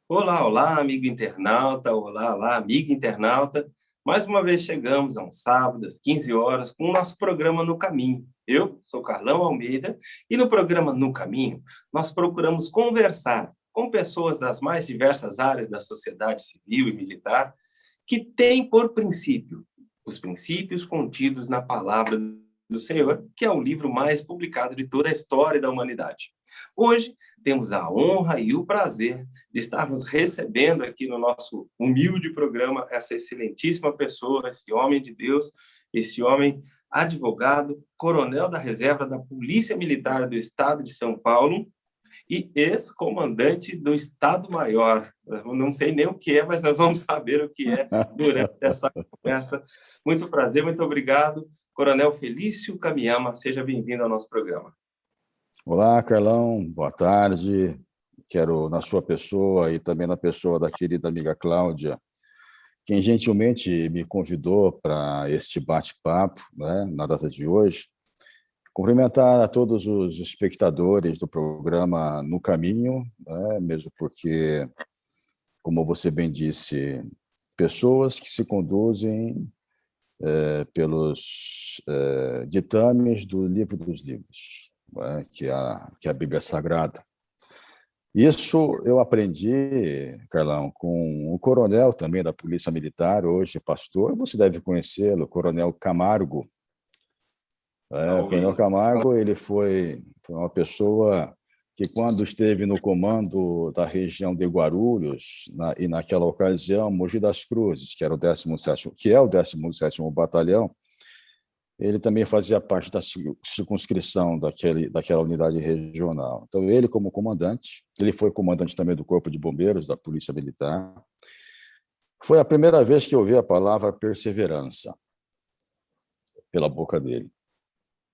Olá, olá, amigo internauta, olá, olá, amiga internauta. Mais uma vez chegamos a um sábado, às 15 horas, com o nosso programa No Caminho. Eu sou Carlão Almeida e no programa No Caminho nós procuramos conversar com pessoas das mais diversas áreas da sociedade civil e militar que têm por princípio os princípios contidos na palavra do Senhor, que é o livro mais publicado de toda a história da humanidade. Hoje temos a honra e o prazer de estarmos recebendo aqui no nosso humilde programa essa excelentíssima pessoa, esse homem de Deus, esse homem advogado, coronel da reserva da Polícia Militar do Estado de São Paulo e ex-comandante do Estado-Maior. Eu não sei nem o que é, mas nós vamos saber o que é durante essa conversa. Muito prazer, muito obrigado. Coronel Felício Kamiyama, seja bem-vindo ao nosso programa. Olá, Carlão, boa tarde. Quero, na sua pessoa e também na pessoa da querida amiga Cláudia, quem gentilmente me convidou para este bate-papo, né, na data de hoje, cumprimentar a todos os espectadores do programa No Caminho, né, mesmo porque, como você bem disse, pessoas que se conduzem pelos ditames do Livro dos Livros, né, que é a Bíblia Sagrada. Isso eu aprendi, Carlão, com um coronel também da Polícia Militar, hoje pastor, você deve conhecê-lo, o Coronel Camargo. O Coronel Camargo, ele foi uma pessoa que, quando esteve no comando da região de Guarulhos, e naquela ocasião, Mogi das Cruzes, que era o 17º, que é o 17º Batalhão, ele também fazia parte da circunscrição daquela unidade regional. Então, ele, como comandante, ele foi comandante também do Corpo de Bombeiros, da Polícia Militar. Foi a primeira vez que eu ouvi a palavra perseverança pela boca dele.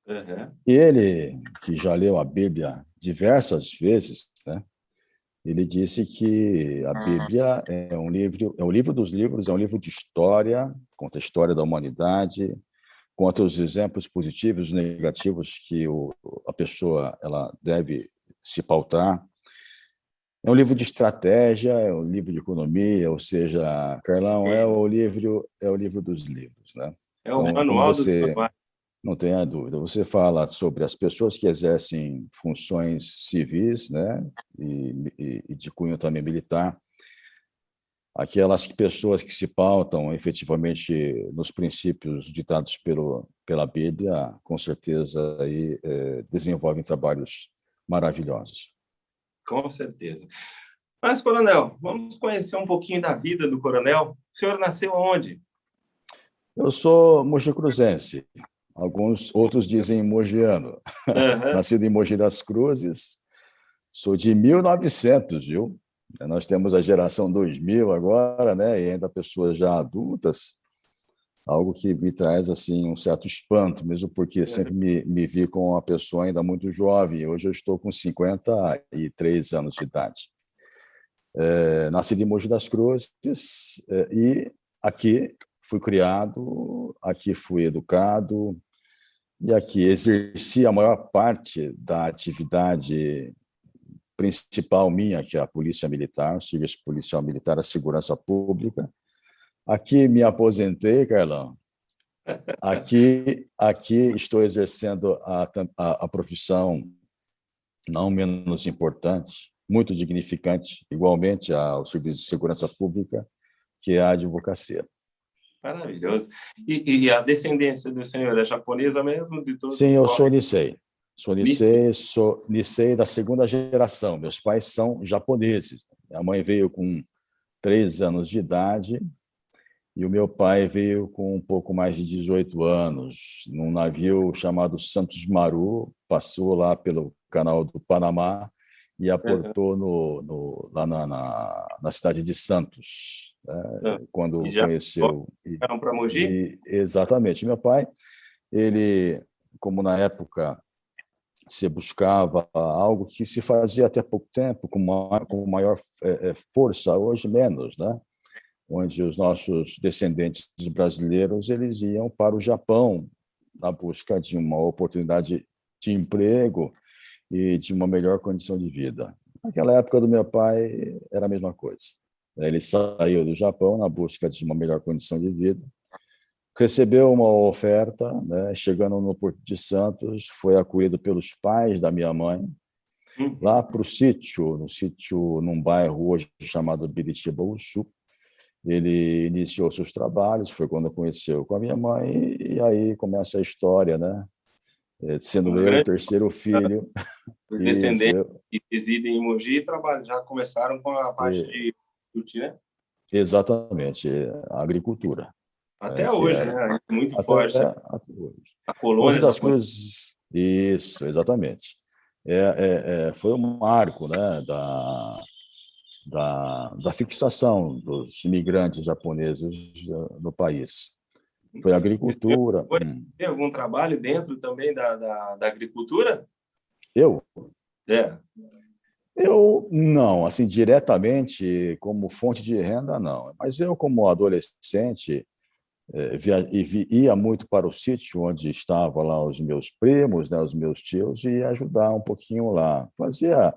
Uhum. E ele, que já leu a Bíblia diversas vezes, né, ele disse que a Bíblia é o livro dos livros, é um livro de história, conta a história da humanidade, conta os exemplos positivos e negativos que a pessoa ela deve se pautar. É um livro de estratégia, é um livro de economia, ou seja, Carlão, é o livro dos livros, né? É o Então, como manual dos você manuais. não tem a dúvida, você fala sobre as pessoas que exercem funções civis, né, e de cunho também militar, aquelas pessoas que se pautam efetivamente nos princípios ditados pela Bíblia, com certeza aí desenvolvem trabalhos maravilhosos. Com certeza. Mas, coronel, vamos conhecer um pouquinho da vida do coronel. O senhor nasceu onde? Eu sou mojicruzense, alguns outros dizem mogiano. Uhum. Nascido em Mogi das Cruzes, sou de 1900, viu? Nós temos a geração 2000 agora, né? E ainda pessoas já adultas, algo que me traz assim um certo espanto, mesmo porque sempre me vi com uma pessoa ainda muito jovem. Hoje eu estou com 53 anos de idade. Nasci em Mogi das Cruzes e aqui fui criado, aqui fui educado e aqui exerci a maior parte da atividade principal minha, que é a Polícia Militar, o Serviço Policial Militar, a Segurança Pública. Aqui me aposentei, Carlão. Aqui estou exercendo a profissão não menos importante, muito dignificante, igualmente ao Serviço de Segurança Pública, que é a advocacia. Maravilhoso. E a descendência do senhor é japonesa mesmo? De todos Sim, eu os sou Nisei. Nisei. Sou Nisei da segunda geração. Meus pais são japoneses. Minha mãe veio com 3 anos de idade e o meu pai veio com um pouco mais de 18 anos, num navio chamado Santos Maru, passou lá pelo canal do Panamá e aportou lá na cidade de Santos, E quando já conheceu. foram para Mogi? Exatamente. Meu pai, ele, como na época se buscava algo que se fazia até pouco tempo com maior força, hoje menos, né? Onde os nossos descendentes brasileiros eles iam para o Japão na busca de uma oportunidade de emprego e de uma melhor condição de vida. Naquela época do meu pai era a mesma coisa. Ele saiu do Japão na busca de uma melhor condição de vida, recebeu uma oferta, né? Chegando no Porto de Santos, foi acolhido pelos pais da minha mãe, lá para o sítio, num bairro hoje chamado Biritiba-Sul. Ele iniciou seus trabalhos, foi quando conheceu com a minha mãe, e aí começa a história, né? Sendo Um eu o grande terceiro filho. os Isso, descendentes que residem em Mogi já começaram com a parte e- de cultivar, né? exatamente, a agricultura, né, Até que hoje, era né? É muito até, forte até hoje. a Mogi colônia das japonesa. Cruzes, isso, exatamente. Foi um marco, né, da fixação dos imigrantes japoneses no país. Foi a E o senhor agricultura. tem algum trabalho dentro também da agricultura? Eu? É. Eu não, assim, diretamente como fonte de renda, não. Mas eu, como adolescente, ia muito para o sítio onde estavam lá os meus primos, né, os meus tios, e ia ajudar um pouquinho lá. Fazia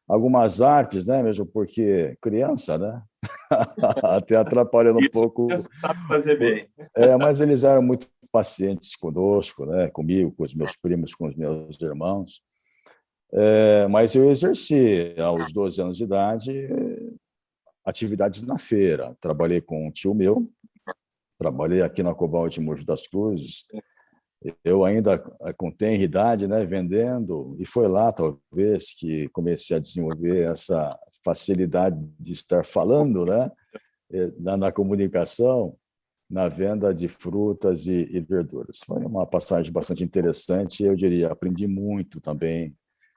algumas artes, né, mesmo porque criança, né? Até atrapalhando um Isso pouco. você sabe fazer bem. Mas eles eram muito pacientes conosco, né, comigo, com os meus primos, com os meus irmãos. Mas eu exerci, aos 12 anos de idade, atividades na feira. Trabalhei com um tio meu, trabalhei aqui na Cobalt de Mogi das Cruzes. Eu ainda com tenra idade, né, vendendo, e foi lá, talvez, que comecei a desenvolver essa facilidade de estar falando, né, na comunicação, na venda de frutas e verduras. Foi uma passagem bastante interessante, eu diria, aprendi muito também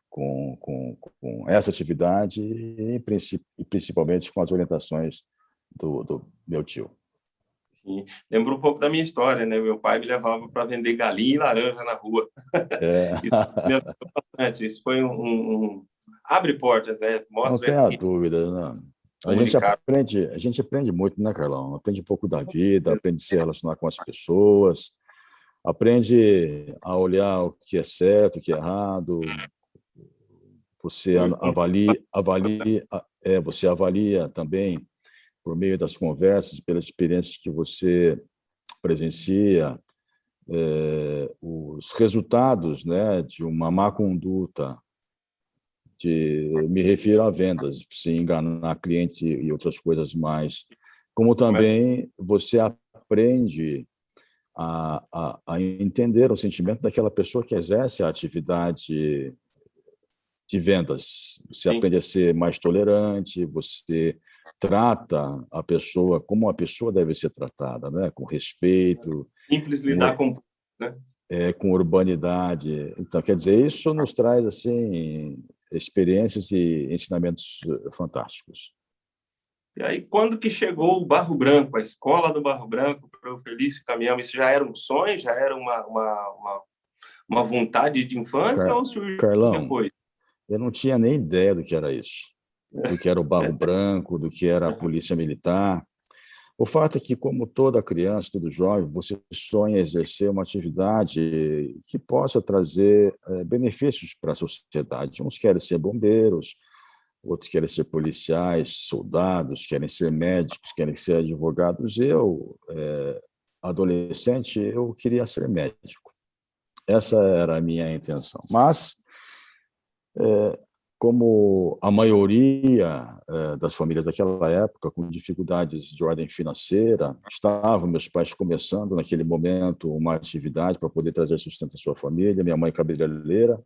com essa atividade e principalmente com as orientações do meu tio. Sim. Lembra um pouco da minha história, né? Meu pai me levava para vender galinha e laranja na rua. É. Isso me ajudou bastante. Isso foi abre portas, né? Não Mostra tenha que dúvida, né? comunicar. A gente aprende muito, né, Carlão? Aprende um pouco da vida, aprende a se relacionar com as pessoas, aprende a olhar o que é certo, o que é errado. Você você avalia também por meio das conversas, pelas experiências que você presencia, os resultados, né, de uma má conduta. Me refiro a vendas, se enganar cliente e outras coisas mais. Como Mas, também você aprende a entender o sentimento daquela pessoa que exerce a atividade de vendas. Você sim, aprende a ser mais tolerante, você trata a pessoa como a pessoa deve ser tratada, né? Com respeito, simples com, lidar com, né? com urbanidade. Então, quer dizer, isso nos traz assim experiências e ensinamentos fantásticos. E aí, quando que chegou o Barro Branco, a escola do Barro Branco, para o Felício Caminhão? Isso já era um sonho, já era uma vontade de infância ou surgiu Carlão, depois? eu não tinha nem ideia do que era isso, do que era o Barro Branco, do que era a Polícia Militar. O fato é que, como toda criança, todo jovem, você sonha exercer uma atividade que possa trazer benefícios para a sociedade. Uns querem ser bombeiros, outros querem ser policiais, soldados, querem ser médicos, querem ser advogados. Eu, adolescente, eu queria ser médico. Essa era a minha intenção. Mas como a maioria das famílias daquela época, com dificuldades de ordem financeira, estavam meus pais começando naquele momento uma atividade para poder trazer sustento à sua família, minha mãe cabeleireira,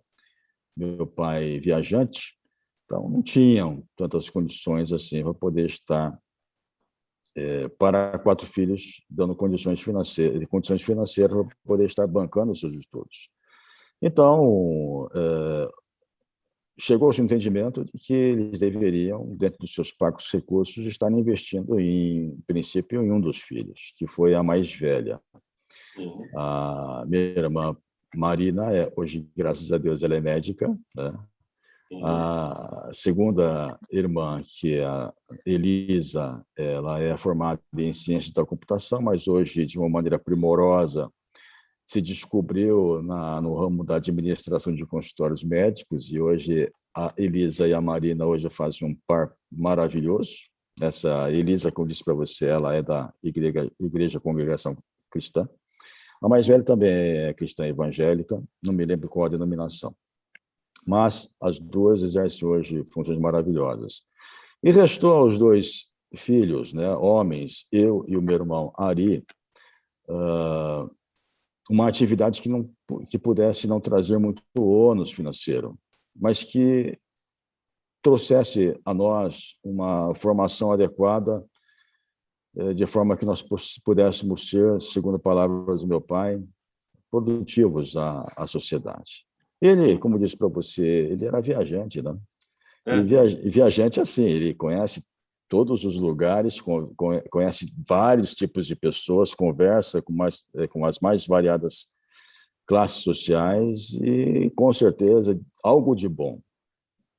meu pai viajante, então não tinham tantas condições assim para poder estar para 4 filhos dando condições financeiras para poder estar bancando os seus estudos. Então, chegou-se ao entendimento de que eles deveriam, dentro dos seus pagos recursos, estar investindo, em princípio, em um dos filhos, que foi a mais velha. A minha irmã Marina, hoje, graças a Deus, ela é médica, né? A segunda irmã, que é a Elisa, ela é formada em ciências da computação, mas hoje, de uma maneira primorosa, se descobriu no ramo da administração de consultórios médicos e hoje a Elisa e a Marina hoje fazem um par maravilhoso. Essa Elisa, como disse para você, ela é da Igreja Congregação Cristã. A mais velha também é cristã evangélica, não me lembro qual a denominação. Mas as duas exercem hoje funções maravilhosas. E restou aos dois filhos, né, homens, eu e o meu irmão Ari, uma atividade que pudesse não trazer muito ônus financeiro, mas que trouxesse a nós uma formação adequada, de forma que nós pudéssemos ser, segundo palavras do meu pai, produtivos à sociedade. Ele, como disse para você, ele era viajante, né? E viajante assim, ele conhece todos os lugares, conhece vários tipos de pessoas, conversa com as mais variadas classes sociais e, com certeza, algo de bom.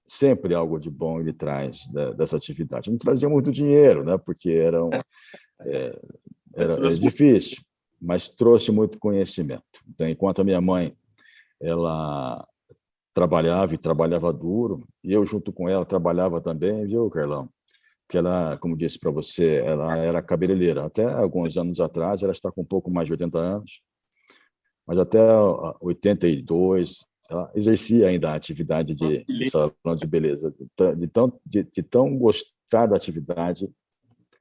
Sempre algo de bom ele traz dessa atividade. Não trazia muito dinheiro, né? Porque era difícil, mas trouxe muito conhecimento. Então, enquanto a minha mãe ela trabalhava e trabalhava duro, e eu junto com ela trabalhava também, viu, Carlão? Porque ela, como disse para você, ela era cabeleireira. Até alguns anos atrás, ela está com um pouco mais de 80 anos, mas até 82, ela exercia ainda a atividade de salão de beleza. De tão gostar da atividade,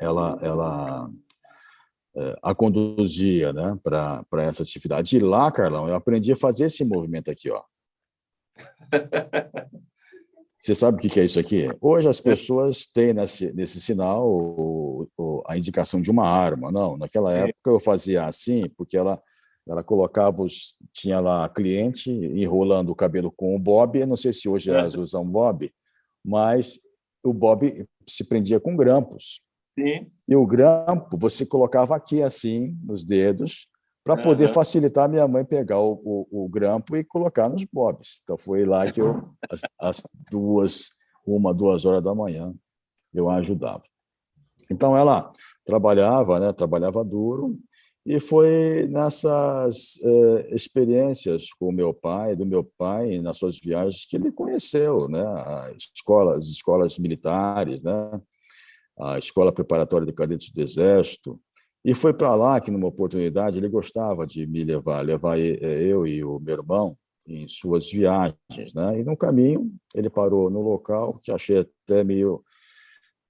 ela a conduzia, né, para essa atividade. E lá, Carlão, eu aprendi a fazer esse movimento aqui, ó. Você sabe o que é isso aqui? Hoje as pessoas têm nesse sinal a indicação de uma arma. Não, naquela época eu fazia assim, porque ela colocava tinha lá cliente enrolando o cabelo com o bob. Eu não sei se hoje elas usam bob, mas o bob se prendia com grampos. Sim. E o grampo você colocava aqui assim nos dedos para poder facilitar a minha mãe pegar o grampo e colocar nos bobs. Então foi lá que eu, às 2 horas da manhã, eu a ajudava. Então ela trabalhava, né? Trabalhava duro, e foi nessas experiências com o meu pai, do meu pai, nas suas viagens, que ele conheceu, né? As escolas militares, né? A Escola Preparatória de Cadetes do Exército. E foi para lá que, numa oportunidade, ele gostava de me levar eu e o meu irmão em suas viagens, né? E no caminho ele parou no local que achei até meio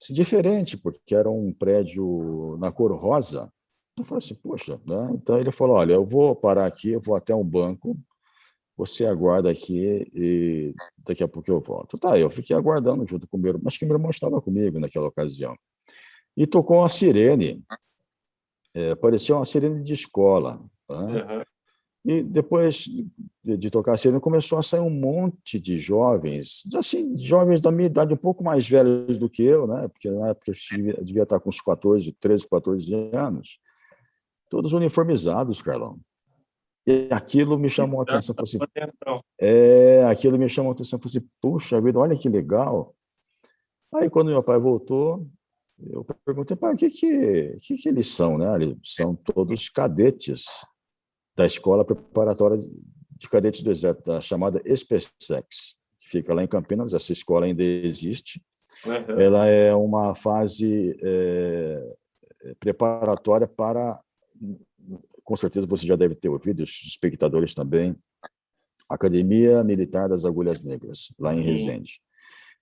diferente, porque era um prédio na cor rosa. Eu falei assim, poxa, né? Então ele falou, olha, eu vou parar aqui, eu vou até um banco, você aguarda aqui e daqui a pouco eu volto. Tá, eu fiquei aguardando junto com o meu irmão, acho que meu irmão estava comigo naquela ocasião. E tocou uma sirene, parecia uma sirene de escola. Né? E depois de tocar a sirene, começou a sair um monte de jovens, assim, jovens da minha idade, um pouco mais velhos do que eu, né? Porque na época eu devia estar com uns 13, 14 anos, todos uniformizados, Carlão. E aquilo me chamou a atenção. Aquilo me chamou a atenção. Eu falei assim, puxa vida, olha que legal. Aí, quando meu pai voltou, eu perguntei, pai, o que eles são? Né? Eles são todos cadetes da Escola Preparatória de Cadetes do Exército, da chamada SpaceX, que fica lá em Campinas. Essa escola ainda existe. Ela é uma fase preparatória para, com certeza você já deve ter ouvido, os espectadores também, Academia Militar das Agulhas Negras, lá em Resende,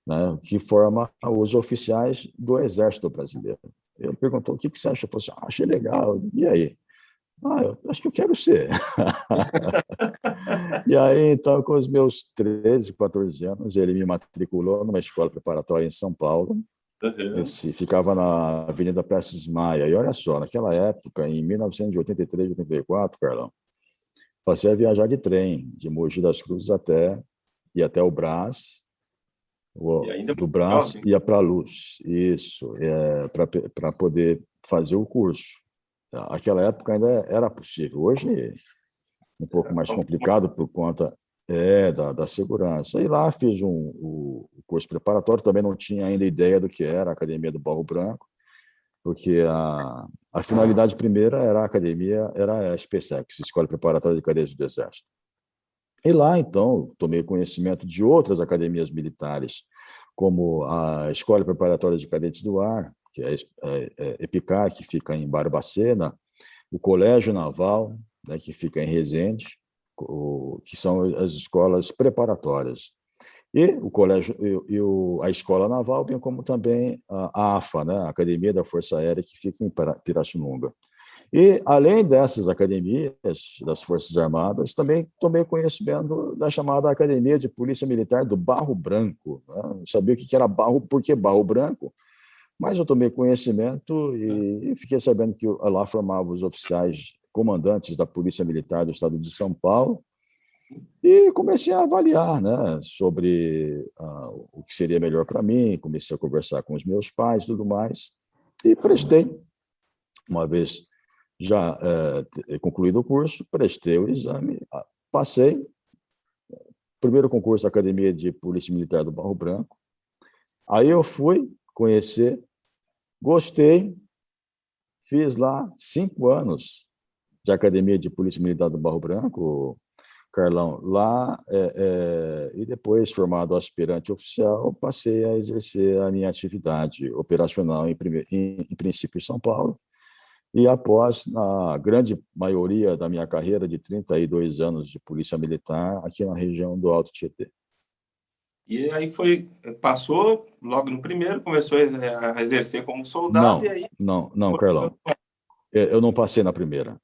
né, que forma os oficiais do Exército Brasileiro. Ele perguntou, o que você acha? Eu falei assim, achei legal. E aí? Eu acho que eu quero ser. E aí, então, com os meus 13, 14 anos, ele me matriculou numa escola preparatória em São Paulo. Ficava na Avenida Prestes Maia. E olha só, naquela época, em 1983, 84, Carlão, passei a viajar de trem, de Mogi das Cruzes até o Brás. Do Brás ia para a Luz. Isso, para poder fazer o curso. Aquela época ainda era possível. Hoje, um pouco mais complicado por conta da segurança. E lá fiz o curso preparatório, também não tinha ainda ideia do que era a Academia do Barro Branco, porque a finalidade primeira era a academia, era a SpaceX, Escola Preparatória de Cadetes do Exército. E lá, então, tomei conhecimento de outras academias militares, como a Escola Preparatória de Cadetes do Ar, que é a EPICAR, que fica em Barbacena, o Colégio Naval, né, que fica em Resende, que são as escolas preparatórias. E o colégio a Escola Naval, bem como também a AFA, né, a Academia da Força Aérea, que fica em Pirassununga. E, além dessas academias das Forças Armadas, também tomei conhecimento da chamada Academia de Polícia Militar do Barro Branco. Né? Não sabia o que era barro, por que Barro Branco, mas eu tomei conhecimento e fiquei sabendo que lá formavam os oficiais comandantes da Polícia Militar do Estado de São Paulo, e comecei a avaliar, né, sobre o que seria melhor para mim, comecei a conversar com os meus pais e tudo mais, e prestei. Uma vez já concluído o curso, prestei o exame, passei. Primeiro concurso da Academia de Polícia Militar do Barro Branco. Aí eu fui conhecer, gostei, fiz lá 5 anos de Academia de Polícia Militar do Barro Branco, Carlão, lá, e depois, formado aspirante oficial, passei a exercer a minha atividade operacional, em princípio, em São Paulo, e após a grande maioria da minha carreira de 32 anos de polícia militar aqui na região do Alto Tietê. E aí passou logo no primeiro, começou a exercer como soldado, e Não, aí... não, não, Carlão. Eu não passei na primeira.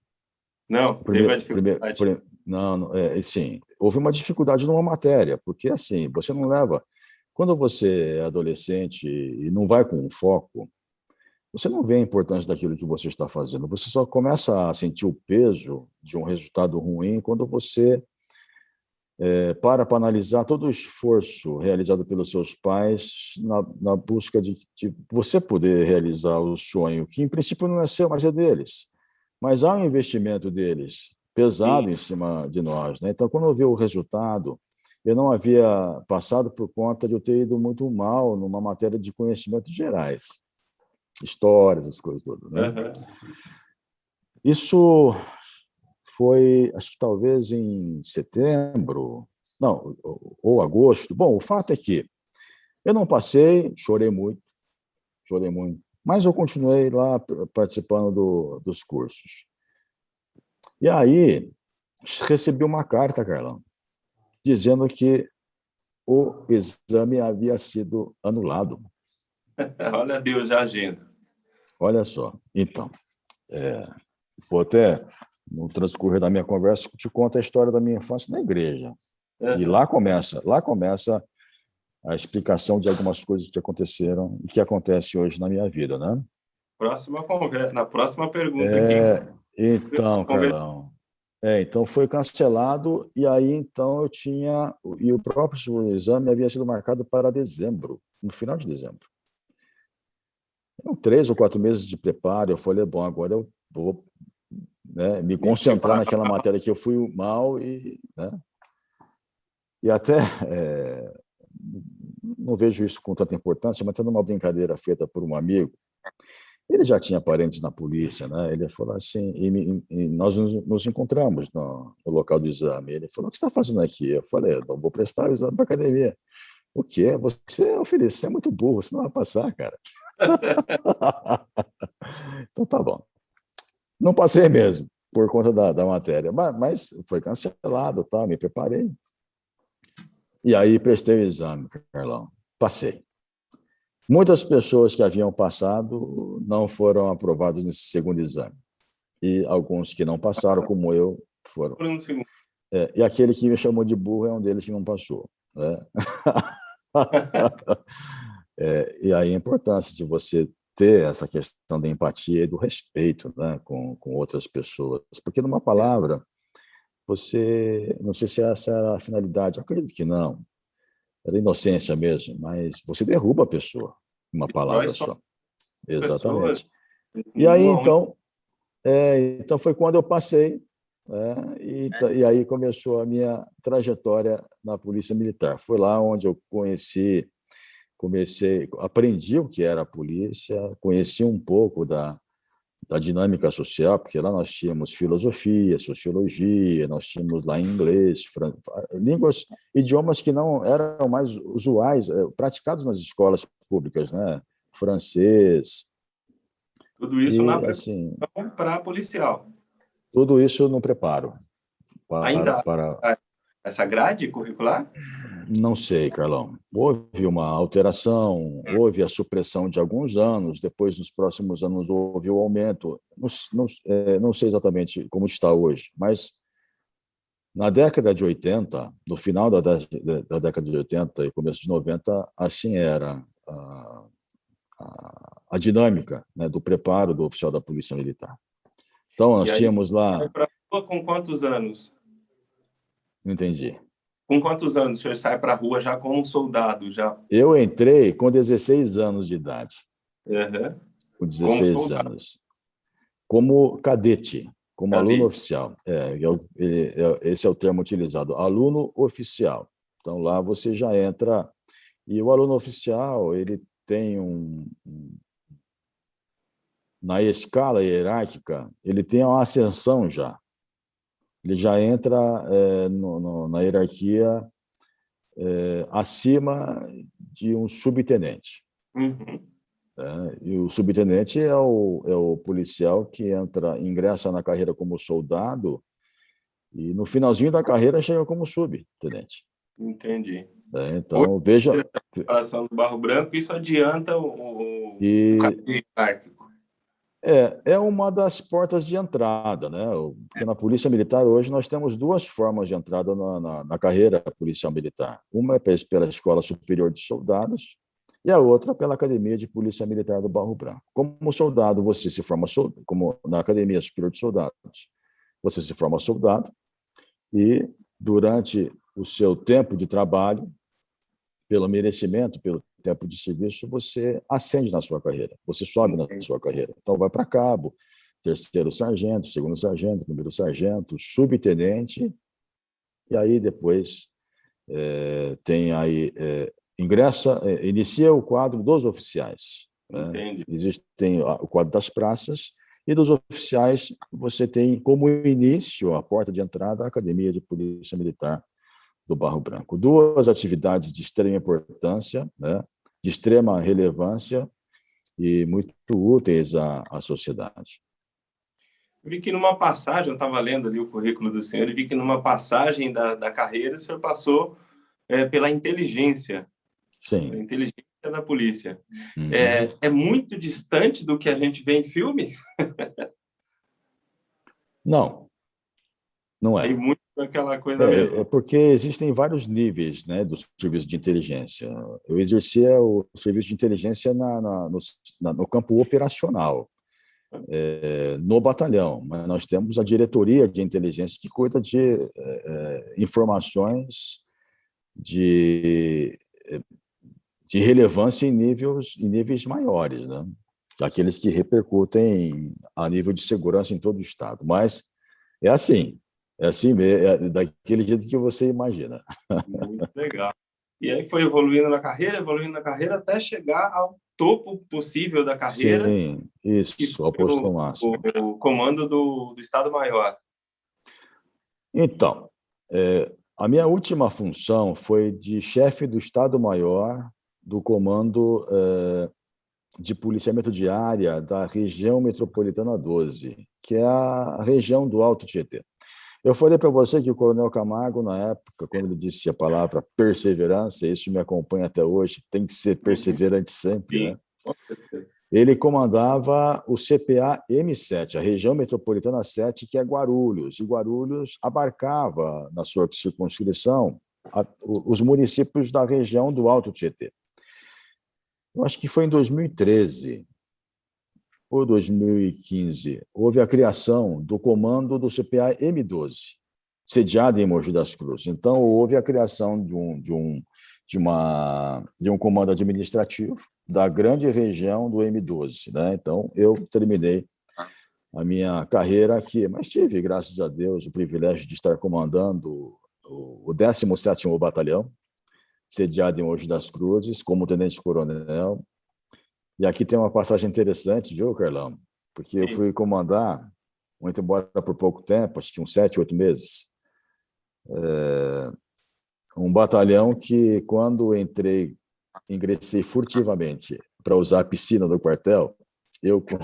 Não, teve a Primeiro, dificuldade. não, sim, houve uma dificuldade numa matéria, porque assim, você não leva. Quando você é adolescente e não vai com um foco, você não vê a importância daquilo que você está fazendo. Você só começa a sentir o peso de um resultado ruim quando você para analisar todo o esforço realizado pelos seus pais na busca de você poder realizar o sonho, que em princípio não é seu, mas é deles. Mas há um investimento deles pesado Sim. em cima de nós, né? Então, quando eu vi o resultado, eu não havia passado por conta de eu ter ido muito mal numa matéria de conhecimentos gerais, histórias, as coisas todas, né? Uhum. Isso foi, acho que talvez em setembro, não, ou agosto. Bom, o fato é que eu não passei, chorei muito, mas eu continuei lá participando dos cursos. E aí recebi uma carta, Carlão, dizendo que o exame havia sido anulado. Olha Deus já agindo. Olha só. Então, vou até, no transcorrer da minha conversa, te conto a história da minha infância na igreja. E Uhum. lá começa a explicação de algumas coisas que aconteceram e que acontecem hoje na minha vida, né? Próxima conversa, na próxima pergunta aqui. Então, Conversa. Carlão, então foi cancelado e aí então eu tinha e o próprio exame havia sido marcado para dezembro, no final de dezembro. Então, 3 ou 4 meses de preparo, eu falei, bom, agora eu vou, né, me Me concentrar prepara. naquela matéria que eu fui mal né, e até não vejo isso com tanta importância, mas tendo uma brincadeira feita por um amigo. Ele já tinha parentes na polícia, né? Ele falou assim, e nós nos encontramos no local do exame. Ele falou: "O que você está fazendo aqui?" Eu falei: "Eu não vou prestar o exame para academia." "O quê? Você é muito burro, você não vai passar, cara." Então tá bom. Não passei mesmo, por conta da matéria, mas foi cancelado, tá? Me preparei. E aí prestei o exame, Carlão. Passei. Muitas pessoas que haviam passado não foram aprovadas nesse segundo exame. E alguns que não passaram, como eu, foram. Por um segundo. E aquele que me chamou de burro é um deles que não passou, né? E aí a importância de você ter essa questão da empatia e do respeito, né, com outras pessoas. Porque, numa palavra, você... Não sei se essa era a finalidade, eu acredito que não. Era inocência mesmo, mas você derruba a pessoa, uma Destrói palavra só só. pessoas. Exatamente. E aí, Uma única. então foi quando eu passei, né, e aí começou a minha trajetória na Polícia Militar. Foi lá onde eu aprendi o que era a polícia, conheci um pouco da dinâmica social, porque lá nós tínhamos filosofia, sociologia, nós tínhamos lá inglês, línguas, idiomas que não eram mais usuais, praticados nas escolas públicas, né? Francês, Tudo isso na e assim, preparação para policial. tudo isso no preparo Ainda para há essa grade curricular? não sei, Carlão. Houve uma alteração, houve a supressão de alguns anos, depois, nos próximos anos, houve o aumento. Não sei exatamente como está hoje, mas na década de 80, no final da década de 80 e começo de 90, assim era a dinâmica, né, do preparo do oficial da Polícia Militar. Então, E nós aí, tínhamos lá, para a rua com quantos anos? não entendi. Com quantos anos o senhor sai para a rua já como soldado? Já? Eu entrei com 16 anos de idade, Uhum. com Como 16 soldado anos. Como cadete, como aluno ali. oficial. Esse é o termo utilizado, aluno oficial. Então, lá você já entra, e o aluno oficial, ele tem na escala hierárquica, ele tem uma ascensão já. Ele já entra na hierarquia acima de um subtenente. Uhum. E o subtenente é o policial que ingressa na carreira como soldado e no finalzinho da carreira chega como subtenente. Entendi. Hoje, Então, veja. a preparação do Barro Branco, isso adianta o E caminho hierárquico. é uma das portas de entrada, né? Porque na Polícia Militar hoje nós temos duas formas de entrada na carreira policial militar. Uma é pela Escola Superior de Soldados e a outra pela Academia de Polícia Militar do Barro Branco. Como soldado, você se forma como na Academia Superior de Soldados, você se forma soldado e durante o seu tempo de trabalho, pelo merecimento, pelo tempo de serviço, você ascende na sua carreira, você sobe na sua carreira. Então, vai para cabo, terceiro sargento, segundo sargento, primeiro sargento, subtenente, e aí depois tem aí, inicia o quadro dos oficiais. Né? Existem o quadro das praças, e dos oficiais você tem como início, a porta de entrada, a Academia de Polícia Militar do Barro Branco. Duas atividades de extrema importância, né, de extrema relevância e muito úteis à sociedade. Eu vi que numa passagem, eu estava lendo ali o currículo do senhor, e vi que numa passagem da carreira o senhor passou pela inteligência Sim. da polícia. Uhum. É muito distante do que a gente vê em filme? Não, não é. Tem muito aquela coisa mesmo. É porque existem vários níveis, né, do serviço de inteligência. Eu exercia o serviço de inteligência no campo operacional, no batalhão, mas nós temos a diretoria de inteligência que cuida de informações de relevância em níveis maiores, né? Aqueles que repercutem a nível de segurança em todo o Estado. Mas é assim mesmo, é daquele jeito que você imagina. Muito legal. E aí foi evoluindo na carreira, até chegar ao topo possível da carreira, Sim, que isso, ao foi posto máximo. o comando do Estado-Maior. Então, a minha última função foi de chefe do Estado-Maior do Comando de Policiamento de Área da região metropolitana 12, que é a região do Alto Tietê. Eu falei para você que o Coronel Camargo, na época, quando ele disse a palavra perseverança, isso me acompanha até hoje, tem que ser perseverante sempre, né? Com certeza. Ele comandava o CPA M7, a região metropolitana 7, que é Guarulhos. E Guarulhos abarcava, na sua circunscrição, os municípios da região do Alto Tietê. Eu acho que foi em 2013 ou 2015, houve a criação do comando do CPA M12, sediado em Mogi das Cruzes. Então, houve a criação de um comando administrativo da grande região do M12. Né? Então, eu terminei a minha carreira aqui, mas tive, graças a Deus, o privilégio de estar comandando o 17º Batalhão, sediado em Mogi das Cruzes, como tenente-coronel. E aqui tem uma passagem interessante, viu, Carlão? porque eu fui comandar, muito embora por pouco tempo, acho que uns 7, 8 meses, um batalhão que, quando ingressei furtivamente para usar a piscina do quartel, eu com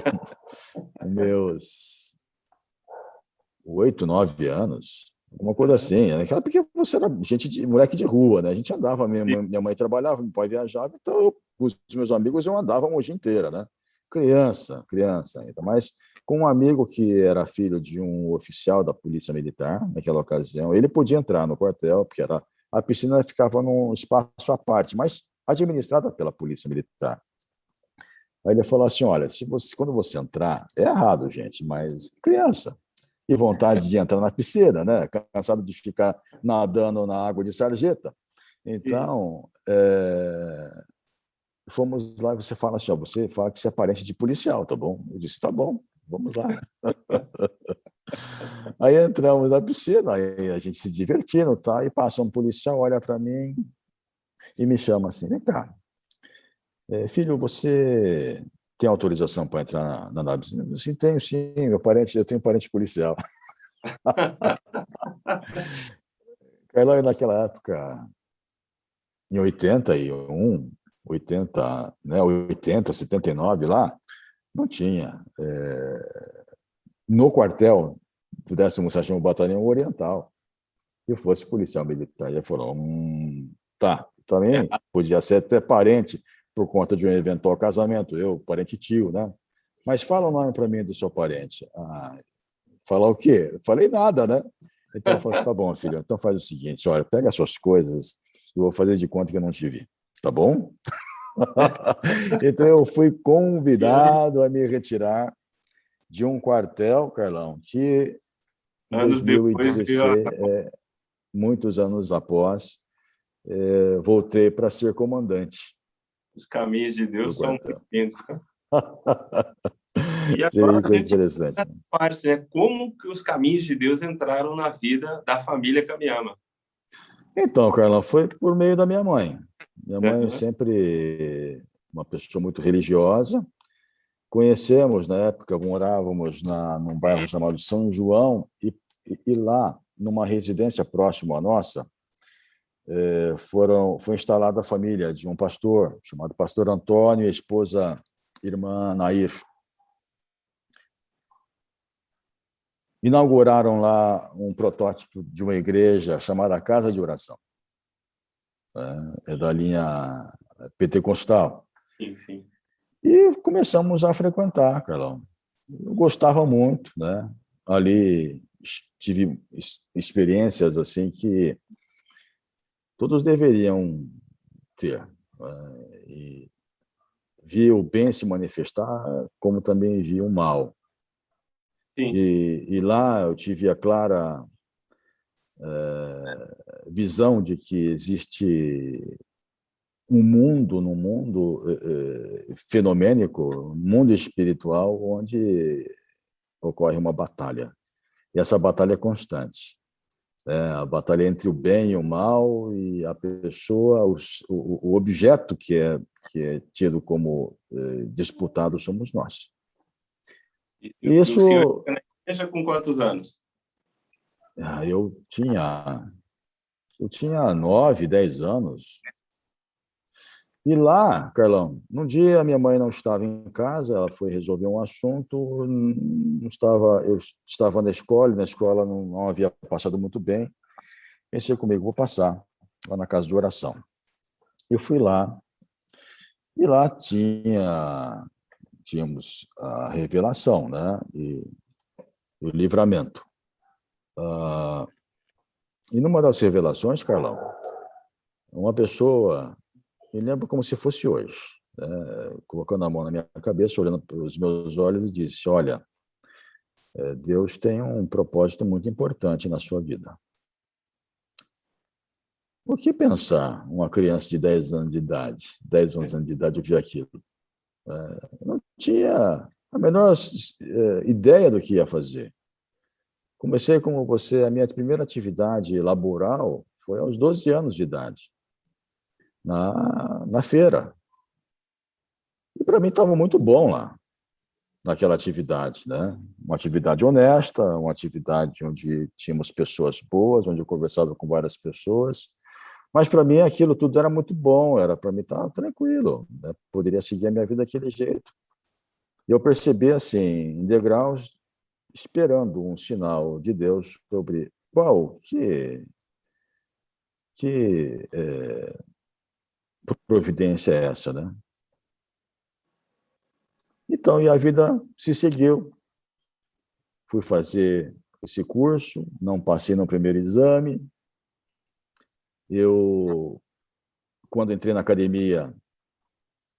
meus 8, 9 anos, alguma coisa assim, né? Porque você era moleque de rua, né? A gente andava, minha mãe trabalhava, meu pai viajava, então os meus amigos eu andava a dia inteira, né? Criança ainda, mas com um amigo que era filho de um oficial da Polícia Militar, naquela ocasião, ele podia entrar no quartel, porque a piscina ficava num espaço à parte, mas administrada pela Polícia Militar. Aí ele falou assim: olha, quando você entrar, é errado, gente, mas criança, e vontade de entrar na piscina, né? Cansado de ficar nadando na água de sarjeta. Então, fomos lá e você fala assim: ó, você fala que você é parente de policial, tá bom? Eu disse: tá bom, vamos lá. Aí entramos na piscina, aí a gente se divertindo, tá? E passa um policial, olha para mim e me chama assim: vem cá, filho, você tem autorização para entrar na piscina? Eu disse: tenho sim, eu tenho parente policial. Carlão, naquela época, em 81, 80, né, 80, 79 lá, não tinha. No quartel do 17º Batalhão Oriental, eu fosse policial militar. Ele falou: tá, também podia ser até parente por conta de um eventual casamento, eu, parente tio, né? Mas fala o nome para mim do seu parente. Falar o quê? Eu falei nada, né? Então eu falei assim: tá bom, filho, então faz o seguinte, olha, pega as suas coisas, eu vou fazer de conta que eu não te vi, tá bom? Então eu fui convidado a me retirar de um quartel, Carlão, que em Anos depois veio 2016, muitos anos após, voltei para ser comandante os caminhos de do Deus são muito quartel. lindos. E Seria agora a coisa gente interessante. parte, né? Como que os caminhos de Deus entraram na vida da família Kamiyama? Então, Carlão, foi por meio da minha mãe. Minha mãe Uhum. sempre uma pessoa muito religiosa. Conhecemos, na época, morávamos num bairro chamado São João, e lá, numa residência próxima à nossa, foi instalada a família de um pastor, chamado Pastor Antônio, e a esposa, irmã Nair. Inauguraram lá um protótipo de uma igreja chamada Casa de Oração. É da linha pentecostal. Enfim. E começamos a frequentar, Carlão. Eu gostava muito, né? Ali tive experiências assim que todos deveriam ter. E vi o bem se manifestar, como também vi o mal. Sim. E lá eu tive a clara visão de que existe um mundo, no mundo fenomênico, um mundo espiritual, onde ocorre uma batalha. E essa batalha é constante. A batalha entre o bem e o mal, e a pessoa, o objeto que é tido como disputado somos nós. E o senhor Isso, na igreja com quantos anos? eu tinha 9, 10 anos. E lá, Carlão, num dia minha mãe não estava em casa, ela foi resolver um assunto, não estava, eu estava na escola, e na escola não havia passado muito bem. Pensei comigo: vou passar lá na casa de oração. Eu fui lá, e lá tínhamos a revelação, né? E o livramento. E numa das revelações, Carlão, uma pessoa, me lembro como se fosse hoje, né? Colocando a mão na minha cabeça, olhando para os meus olhos, e disse: olha, Deus tem um propósito muito importante na sua vida. O que pensar uma criança de 10 anos de idade, 10, 11 anos de idade, ouvir aquilo? Não tinha a menor ideia do que ia fazer. Comecei como você, a minha primeira atividade laboral foi aos 12 anos de idade, na feira. E para mim estava muito bom lá. naquela atividade, né? Uma atividade honesta, uma atividade onde tínhamos pessoas boas, onde eu conversava com várias pessoas, mas para mim aquilo tudo era muito bom, era para mim estar tranquilo, né? Poderia seguir a minha vida daquele jeito. E eu percebi assim, em degraus, esperando um sinal de Deus sobre qual que providência é essa, né? Então, e a vida se seguiu. Fui fazer esse curso, não passei no primeiro exame. Eu, quando entrei na academia,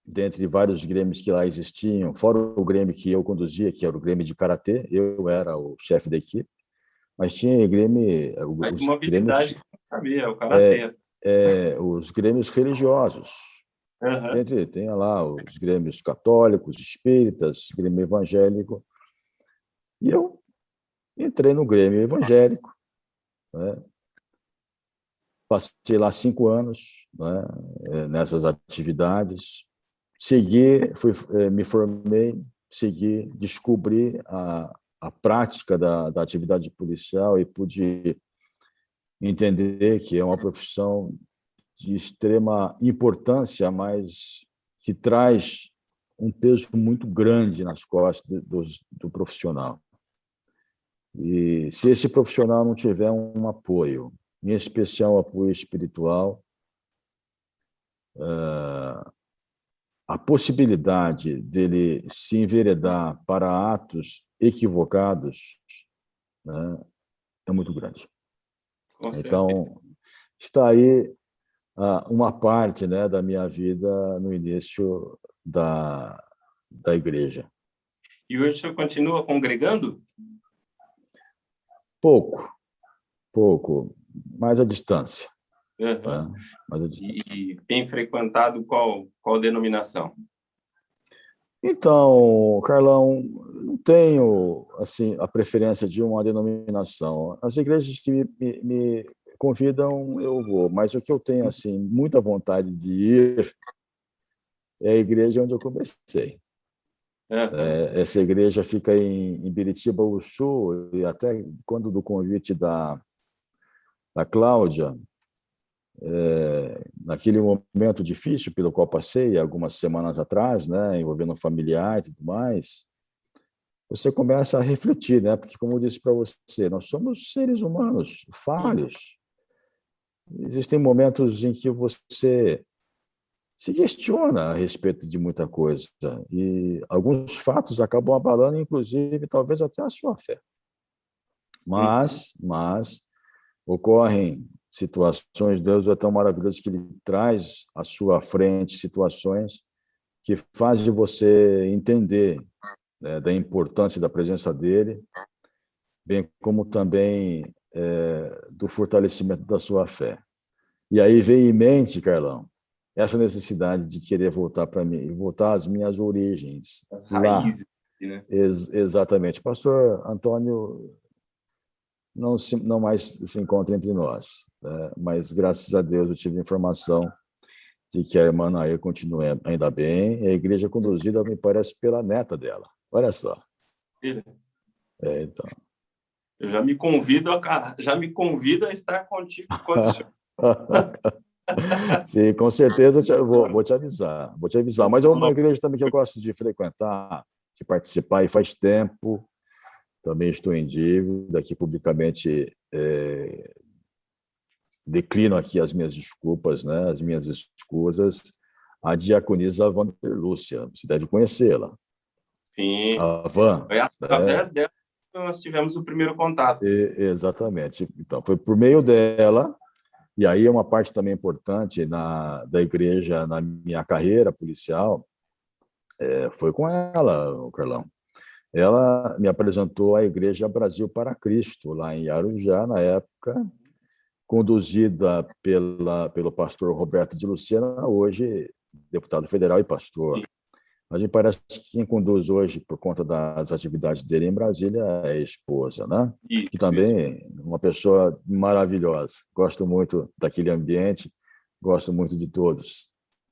dentre vários grêmios que lá existiam, fora o grêmio que eu conduzia, que era o grêmio de karatê, eu era o chefe da equipe, mas tinha grêmio, Mas os uma habilidade grêmios, que eu não sabia, o é, karatê. os grêmios religiosos. Aham. Tem lá os grêmios católicos, espíritas, grêmio evangélico. E eu entrei no grêmio evangélico, né? Passei lá 5 anos, né, nessas atividades. Segui, me formei, segui, descobri a prática da atividade policial e pude entender que é uma profissão de extrema importância, mas que traz um peso muito grande nas costas do profissional. E se esse profissional não tiver um apoio, em especial apoio espiritual, a possibilidade dele se enveredar para atos equivocados, né, é muito grande. Com certeza. Então, está aí uma parte, né, da minha vida no início da igreja. E hoje o senhor continua congregando? Pouco, pouco, mais à distância. Aham. Né? Mais à distância. E tem frequentado qual denominação? Então, Carlão, não tenho assim a preferência de uma denominação. As igrejas que me convidam, eu vou, mas o que eu tenho assim muita vontade de ir é a igreja onde eu comecei. Aham. Essa igreja fica em Biritiba, o Sul, e até quando do convite da Cláudia, naquele momento difícil pelo qual passei algumas semanas atrás, né, envolvendo um familiar e tudo mais, você começa a refletir, né? Porque, como eu disse para você, nós somos seres humanos falhos. Existem momentos em que você se questiona a respeito de muita coisa e alguns fatos acabam abalando, inclusive, talvez até a sua fé. Uhum. Mas ocorrem situações, Deus é tão maravilhoso que Ele traz à sua frente situações que fazem você entender, né, da importância da presença dEle, bem como também do fortalecimento da sua fé. E aí vem em mente, Carlão, essa necessidade de querer voltar para mim, voltar às minhas origens, As lá, raízes, né? exatamente. Pastor Antônio não mais se encontra entre nós, né? Mas graças a Deus eu tive informação de que a irmã Nair continua ainda bem, e a igreja conduzida, me parece, pela neta dela. Olha só. Filho, Então. eu já me convido a estar contigo quando o senhor. Sim, com certeza vou te avisar. Vou te avisar. Mas é uma Falou. igreja também que eu gosto de frequentar, de participar, e faz tempo. Também estou em dívida, aqui publicamente declino aqui as minhas desculpas, né, as minhas escusas. A diaconisa Wander Lúcia, você deve conhecê-la. Sim, A Van, foi né? através dela que nós tivemos o primeiro contato. Exatamente. Então, foi por meio dela. E aí é uma parte também importante da igreja na minha carreira policial, foi com ela, o Carlão. Ela me apresentou a Igreja Brasil para Cristo, lá em Arujá, na época, conduzida pelo pastor Roberto de Lucena, hoje deputado federal e pastor. Sim, Mas me parece que quem conduz hoje, por conta das atividades dele em Brasília, é a esposa, né? Que isso. também é uma pessoa maravilhosa. Gosto muito daquele ambiente, gosto muito de todos.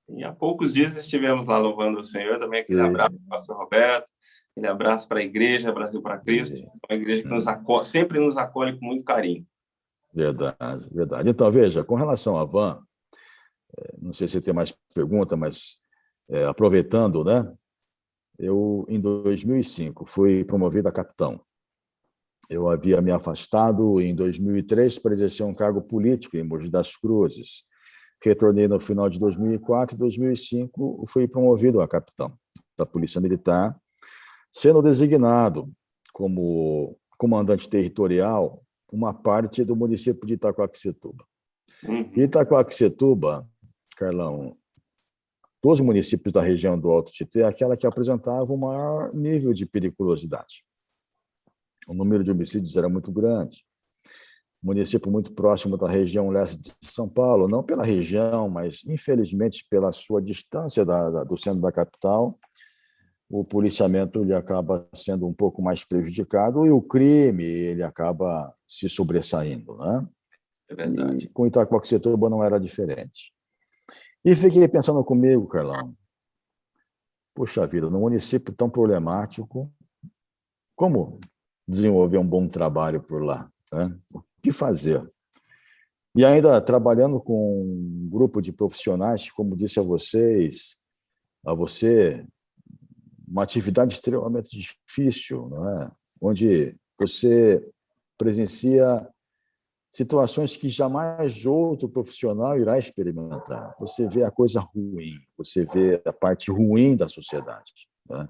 E há poucos dias estivemos lá louvando o Senhor, também aquele abraço E, para o pastor Roberto. Aquele abraço para a igreja, Brasil para Cristo, uma igreja que sempre nos acolhe com muito carinho. Verdade, verdade. Então, veja, com relação à van, não sei se você tem mais pergunta, mas aproveitando, né? Eu, em 2005, fui promovido a capitão. Eu havia me afastado em 2003 para exercer um cargo político em Mogi das Cruzes. Retornei no final de 2004 e 2005 fui promovido a capitão da Polícia Militar, sendo designado como comandante territorial uma parte do município de Itaquaquecetuba. Itaquaquecetuba, Carlão, dos municípios da região do Alto Tietê, é aquela que apresentava o maior nível de periculosidade. O número de homicídios era muito grande. Município muito próximo da região leste de São Paulo, não pela região, mas, infelizmente, pela sua distância do centro da capital, o policiamento ele acaba sendo um pouco mais prejudicado e o crime ele acaba se sobressaindo, né? É verdade. E com Itaquaquecetuba não era diferente. E fiquei pensando comigo, Carlão, poxa vida, num município tão problemático, como desenvolver um bom trabalho por lá, né? O que fazer? E ainda trabalhando com um grupo de profissionais, como disse a você, uma atividade extremamente difícil, não é? Onde você presencia situações que jamais outro profissional irá experimentar. Você vê a coisa ruim, você vê a parte ruim da sociedade, né?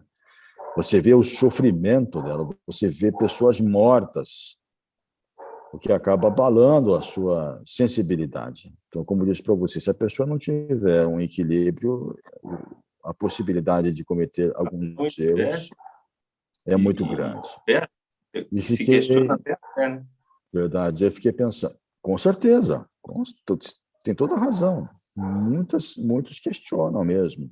Você vê o sofrimento dela, você vê pessoas mortas, o que acaba abalando a sua sensibilidade. Então, como eu disse para você, se a pessoa não tiver um equilíbrio, a possibilidade de cometer alguns erros é muito grande. E se questiona até, né? Verdade, eu fiquei pensando, com certeza, tem toda a razão. Muitos questionam mesmo.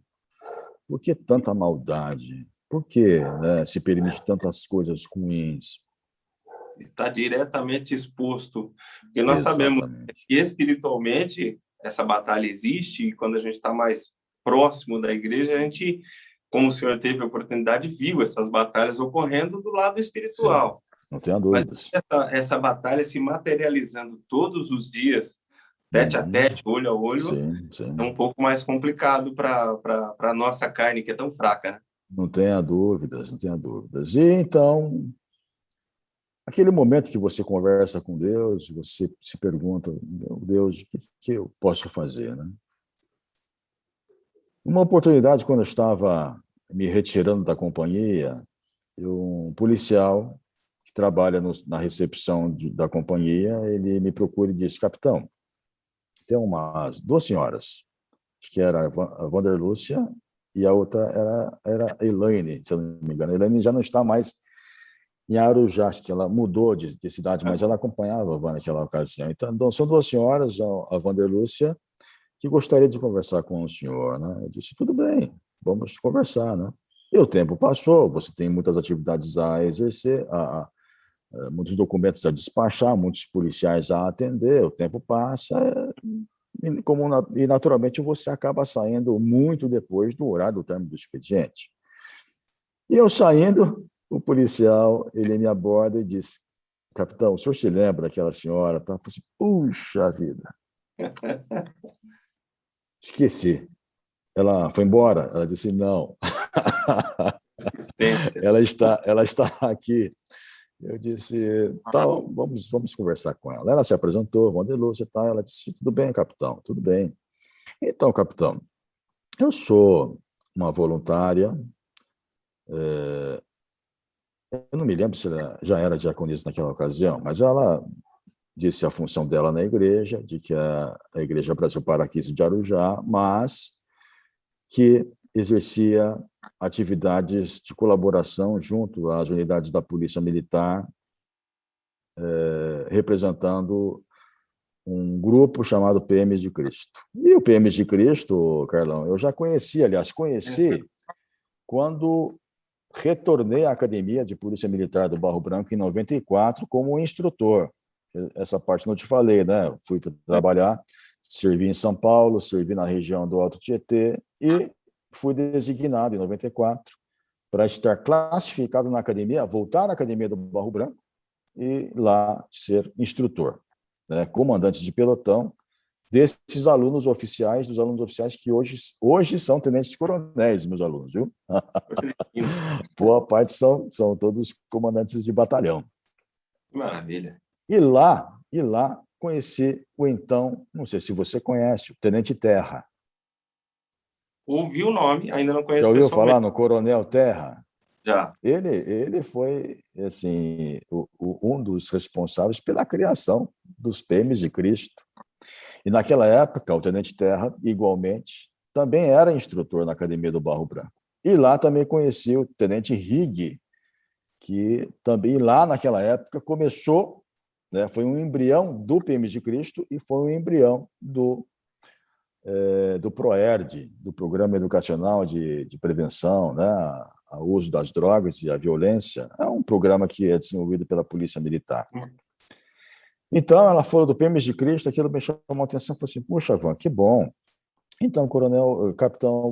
Por que tanta maldade? Por que, né, se permite tantas coisas ruins? Está diretamente exposto. Porque nós sabemos que espiritualmente essa batalha existe e quando a gente está mais próximo da igreja, a gente, como o senhor teve a oportunidade, viu essas batalhas ocorrendo do lado espiritual. Sim, não tenha dúvidas. Mas essa batalha se materializando todos os dias, tete a tete, olho a olho, sim. é um pouco mais complicado para a nossa carne, que é tão fraca, né? Não tenha dúvidas, não tenha dúvidas. E então, aquele momento que você conversa com Deus, você se pergunta, meu Deus, o que eu posso fazer, né? Uma oportunidade, quando eu estava me retirando da companhia, um policial que trabalha na recepção da companhia, ele me procura e disse, capitão, tem umas duas senhoras, acho que era a Vanderlúcia e a outra era a Elaine, se eu não me engano. A Elaine já não está mais em Arujá, acho que ela mudou de cidade, mas ela acompanhava a Van naquela ocasião. Então, são duas senhoras, a Vanderlúcia, que gostaria de conversar com o senhor, né? Eu disse, tudo bem, vamos conversar, né? E o tempo passou, você tem muitas atividades a exercer, muitos documentos a despachar, muitos policiais a atender, o tempo passa, e naturalmente você acaba saindo muito depois do horário do término do expediente. E eu saindo, o policial, ele me aborda e diz, capitão, o senhor se lembra daquela senhora? Eu falei assim, puxa vida. Esqueci. Ela foi embora? Ela disse, não. Ela está aqui. Eu disse, tá, vamos conversar com ela. Ela se apresentou, Vanderlúcia e tal. Ela disse, tudo bem, capitão, tudo bem. Então, capitão, eu sou uma voluntária. Eu não me lembro se ela já era diaconisa naquela ocasião, mas ela disse a função dela na igreja, de que a Igreja Brasil Paraquício de Arujá, mas que exercia atividades de colaboração junto às unidades da Polícia Militar, representando um grupo chamado PMs de Cristo. E o PMs de Cristo, Carlão, eu já conheci, aliás, quando retornei à Academia de Polícia Militar do Barro Branco em 94 como instrutor. Essa parte não te falei, né? Fui trabalhar, servi em São Paulo, servi na região do Alto Tietê e fui designado em 94 para estar classificado na academia, voltar à academia do Barro Branco e lá ser instrutor, né? Comandante de pelotão desses alunos oficiais, dos alunos oficiais que hoje são tenentes-coronéis, meus alunos, viu? Boa parte são todos comandantes de batalhão. Maravilha. E lá conheci o então, não sei se você conhece, o Tenente Terra. Ouvi o nome, ainda não Já conheço ouviu falar pessoalmente. no Coronel Terra? Já. Ele foi assim, um dos responsáveis pela criação dos PMs de Cristo. E naquela época, o Tenente Terra, igualmente, também era instrutor na Academia do Barro Branco. E lá também conheci o Tenente Rigg, que também lá naquela época começou, né, foi um embrião do PM de Cristo e foi um embrião do PROERD, do Programa Educacional de Prevenção, né, ao uso das drogas e à violência. É um programa que é desenvolvido pela Polícia Militar. Então, ela falou do PM de Cristo, aquilo me chamou a atenção, falei assim, puxa, Van, que bom. Então, coronel, capitão,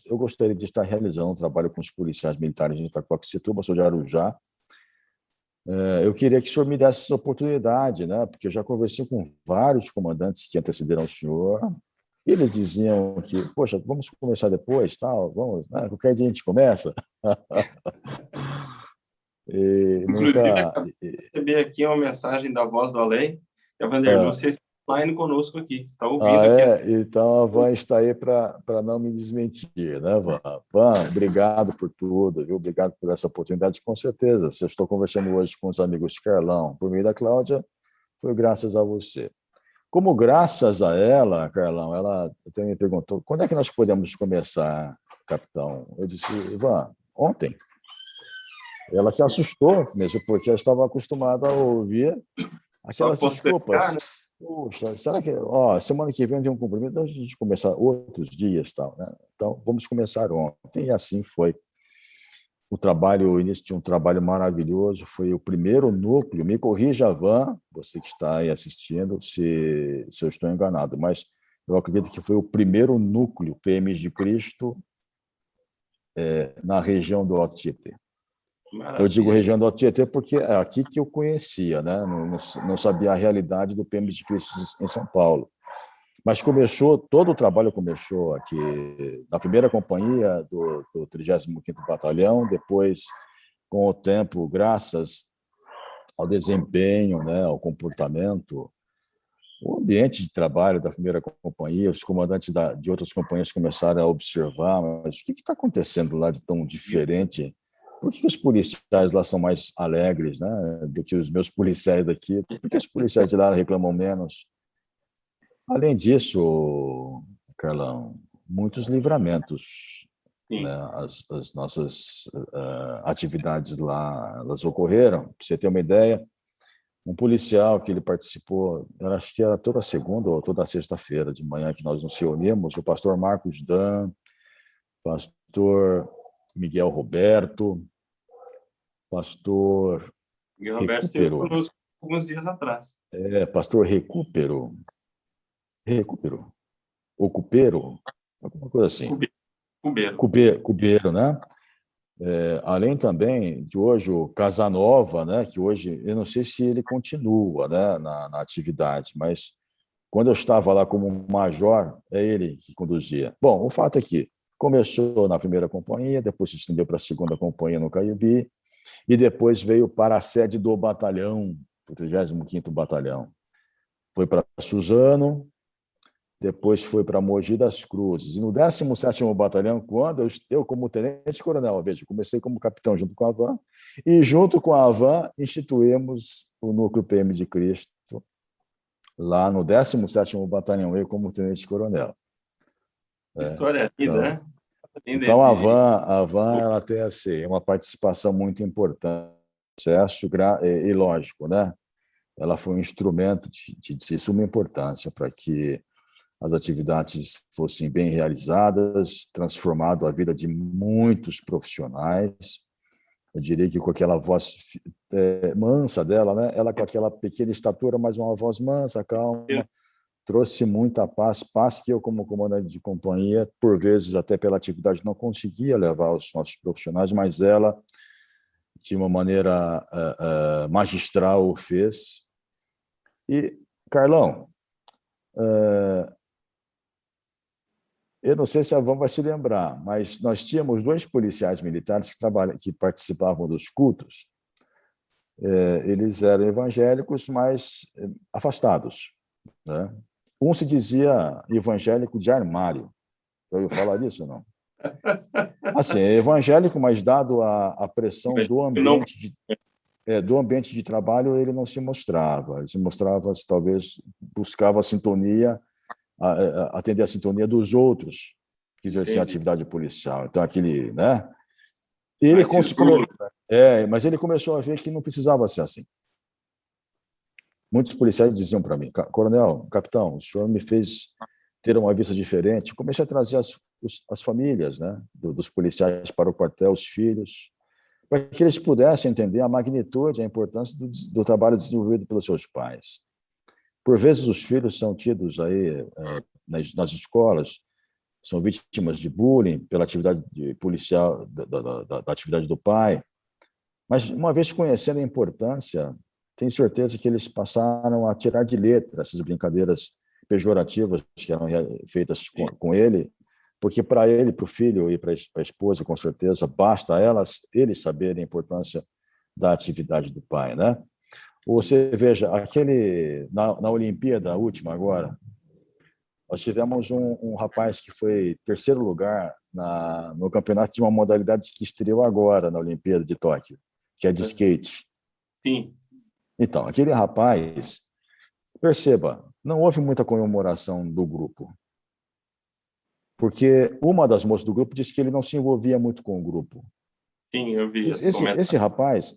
eu gostaria de estar realizando um trabalho com os policiais militares de Itacoaxetuba, sou de Arujá. Eu queria que o senhor me desse essa oportunidade, né? Porque eu já conversei com vários comandantes que antecederam o senhor, e eles diziam que, poxa, vamos começar depois, tal, vamos, né? Qualquer dia a gente começa. E Inclusive, nunca. acabei de receber aqui uma mensagem da Voz do Além, que a Ah, Vanderlúcia está online conosco aqui, está ouvindo aqui. Então a Van está aí para não me desmentir, né, Van? Van, obrigado por tudo, viu? Obrigado por essa oportunidade, com certeza. Se eu estou conversando hoje com os amigos de Carlão, por meio da Cláudia, foi graças a você. Como graças a ela, Carlão, ela até me perguntou, quando é que nós podemos começar, capitão? Eu disse, Ivan, ontem. Ela se assustou mesmo, porque ela estava acostumada a ouvir Só aquelas postergar, desculpas. né? Puxa, será que semana que vem tem um compromisso? Então a gente começar outros dias, tal, né? Então vamos começar ontem. E assim foi. O início de um trabalho maravilhoso, foi o primeiro núcleo. Me corrija, Van, você que está aí assistindo, se eu estou enganado, mas eu acredito que foi o primeiro núcleo PMs de Cristo na região do Alto Tietê. Eu digo Maravilha. região do Alto Tietê porque é aqui que eu conhecia, né? Não sabia a realidade do PM de Cristo em São Paulo. Mas todo o trabalho começou aqui na primeira companhia do 35º Batalhão, depois, com o tempo, graças ao desempenho, né, ao comportamento, o ambiente de trabalho da primeira companhia, os comandantes de outras companhias começaram a observar, mas o que está acontecendo lá de tão diferente? Por que os policiais lá são mais alegres, né, do que os meus policiais daqui? Por que os policiais de lá reclamam menos? Além disso, Carlão, muitos livramentos, né? Sim. As nossas atividades lá, elas ocorreram. Para você ter uma ideia, um policial que ele participou, eu acho que era toda segunda ou toda sexta-feira de manhã que nós nos reuníamos, o pastor Marcos Dan, pastor Miguel Roberto, pastor E o Roberto esteve Recupero, conosco alguns dias atrás. pastor Recupero, ou Cupero, alguma coisa assim. Cubeiro. Cubeiro, né? Além também de hoje o Casanova, né? Que hoje eu não sei se ele continua, né? Na atividade, mas quando eu estava lá como major, é ele que conduzia. Bom, o fato é que começou na primeira companhia, depois se estendeu para a segunda companhia no Caiubi, e depois veio para a sede do batalhão, o 35º Batalhão. Foi para Suzano, depois foi para Mogi das Cruzes. E no 17º Batalhão, quando eu como tenente-coronel, veja, comecei como capitão junto com a Van, e junto com a Van instituímos o Núcleo PM de Cristo, lá no 17º Batalhão, eu como tenente-coronel. História linda, Então, né? Linda então de... a Van ela tem assim, uma participação muito importante no processo, e lógico, né? Ela foi um instrumento de suma importância para que as atividades fossem bem realizadas, transformado a vida de muitos profissionais. Eu diria que com aquela voz mansa dela, né? Ela com aquela pequena estatura, mas uma voz mansa, calma, trouxe muita paz, paz que eu, como comandante de companhia, por vezes, até pela atividade, não conseguia levar aos nossos profissionais, mas ela, de uma maneira magistral, o fez. E, Carlão, eu não sei se a Van vai se lembrar, mas nós tínhamos 2 policiais militares que participavam dos cultos. Eles eram evangélicos, mas afastados, né? Um se dizia evangélico de armário. Já ouviu falar disso, não? Assim, é evangélico, mas dado a pressão do Não, ambiente de trabalho, ele não se mostrava. Ele se mostrava, talvez, buscava a sintonia, atender a sintonia dos outros que exerciam a entendi. atividade policial. Então, aquele, né? Ele Mais seguro, mas ele começou a ver que não precisava ser assim. Muitos policiais diziam para mim: coronel, capitão, o senhor me fez ter uma vista diferente. Comecei a trazer as famílias, né, dos policiais para o quartel, os filhos, para que eles pudessem entender a magnitude, a importância do trabalho desenvolvido pelos seus pais. Por vezes, os filhos são tidos aí nas escolas, são vítimas de bullying pela atividade policial, da atividade do pai. Mas, uma vez conhecendo a importância, tenho certeza que eles passaram a tirar de letra essas brincadeiras pejorativas que eram feitas com ele, porque para ele, para o filho e para a esposa, com certeza, basta eles saberem a importância da atividade do pai, né? Você veja, na Olimpíada última agora, nós tivemos um rapaz que foi terceiro lugar no campeonato de uma modalidade que estreou agora na Olimpíada de Tóquio, que é de skate. sim. Então, aquele rapaz, perceba, não houve muita comemoração do grupo, porque uma das moças do grupo disse que ele não se envolvia muito com o grupo. Sim, eu vi esse Esse, comentário.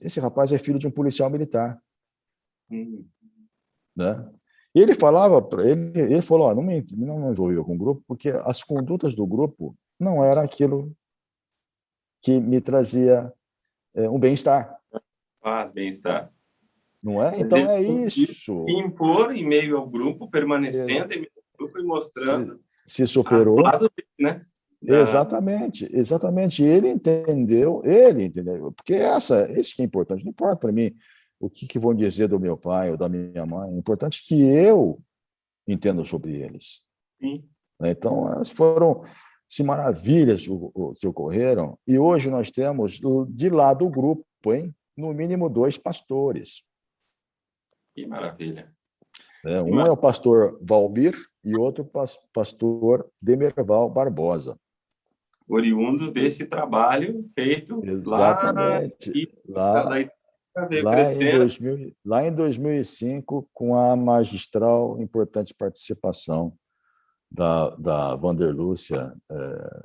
esse rapaz é filho de um policial militar, Hum. né? E ele falava, ele falou, não me envolvia com o grupo, porque as condutas do grupo não eram aquilo que me trazia um bem-estar, Faz bem-estar. não é? Mas Então ele é conseguiu se isso. impor em meio ao grupo, Ele permanecendo em meio ao grupo e mostrando se o superou. lado dele, né? Exatamente, exatamente. Ele entendeu, porque isso que é importante. Não importa para mim o que vão dizer do meu pai ou da minha mãe, é importante que eu entenda sobre eles, Sim. né? Então, foram maravilhas que ocorreram, e hoje nós temos de lá do grupo, hein, no mínimo 2 pastores, Que maravilha. né? Que Um é o maravilha. pastor Valmir e outro pastor Demerval Barbosa. Oriundos desse trabalho feito lá Exatamente. e Lá daí veio crescendo. Lá em 2005, com a magistral importante participação da Vanderlúcia,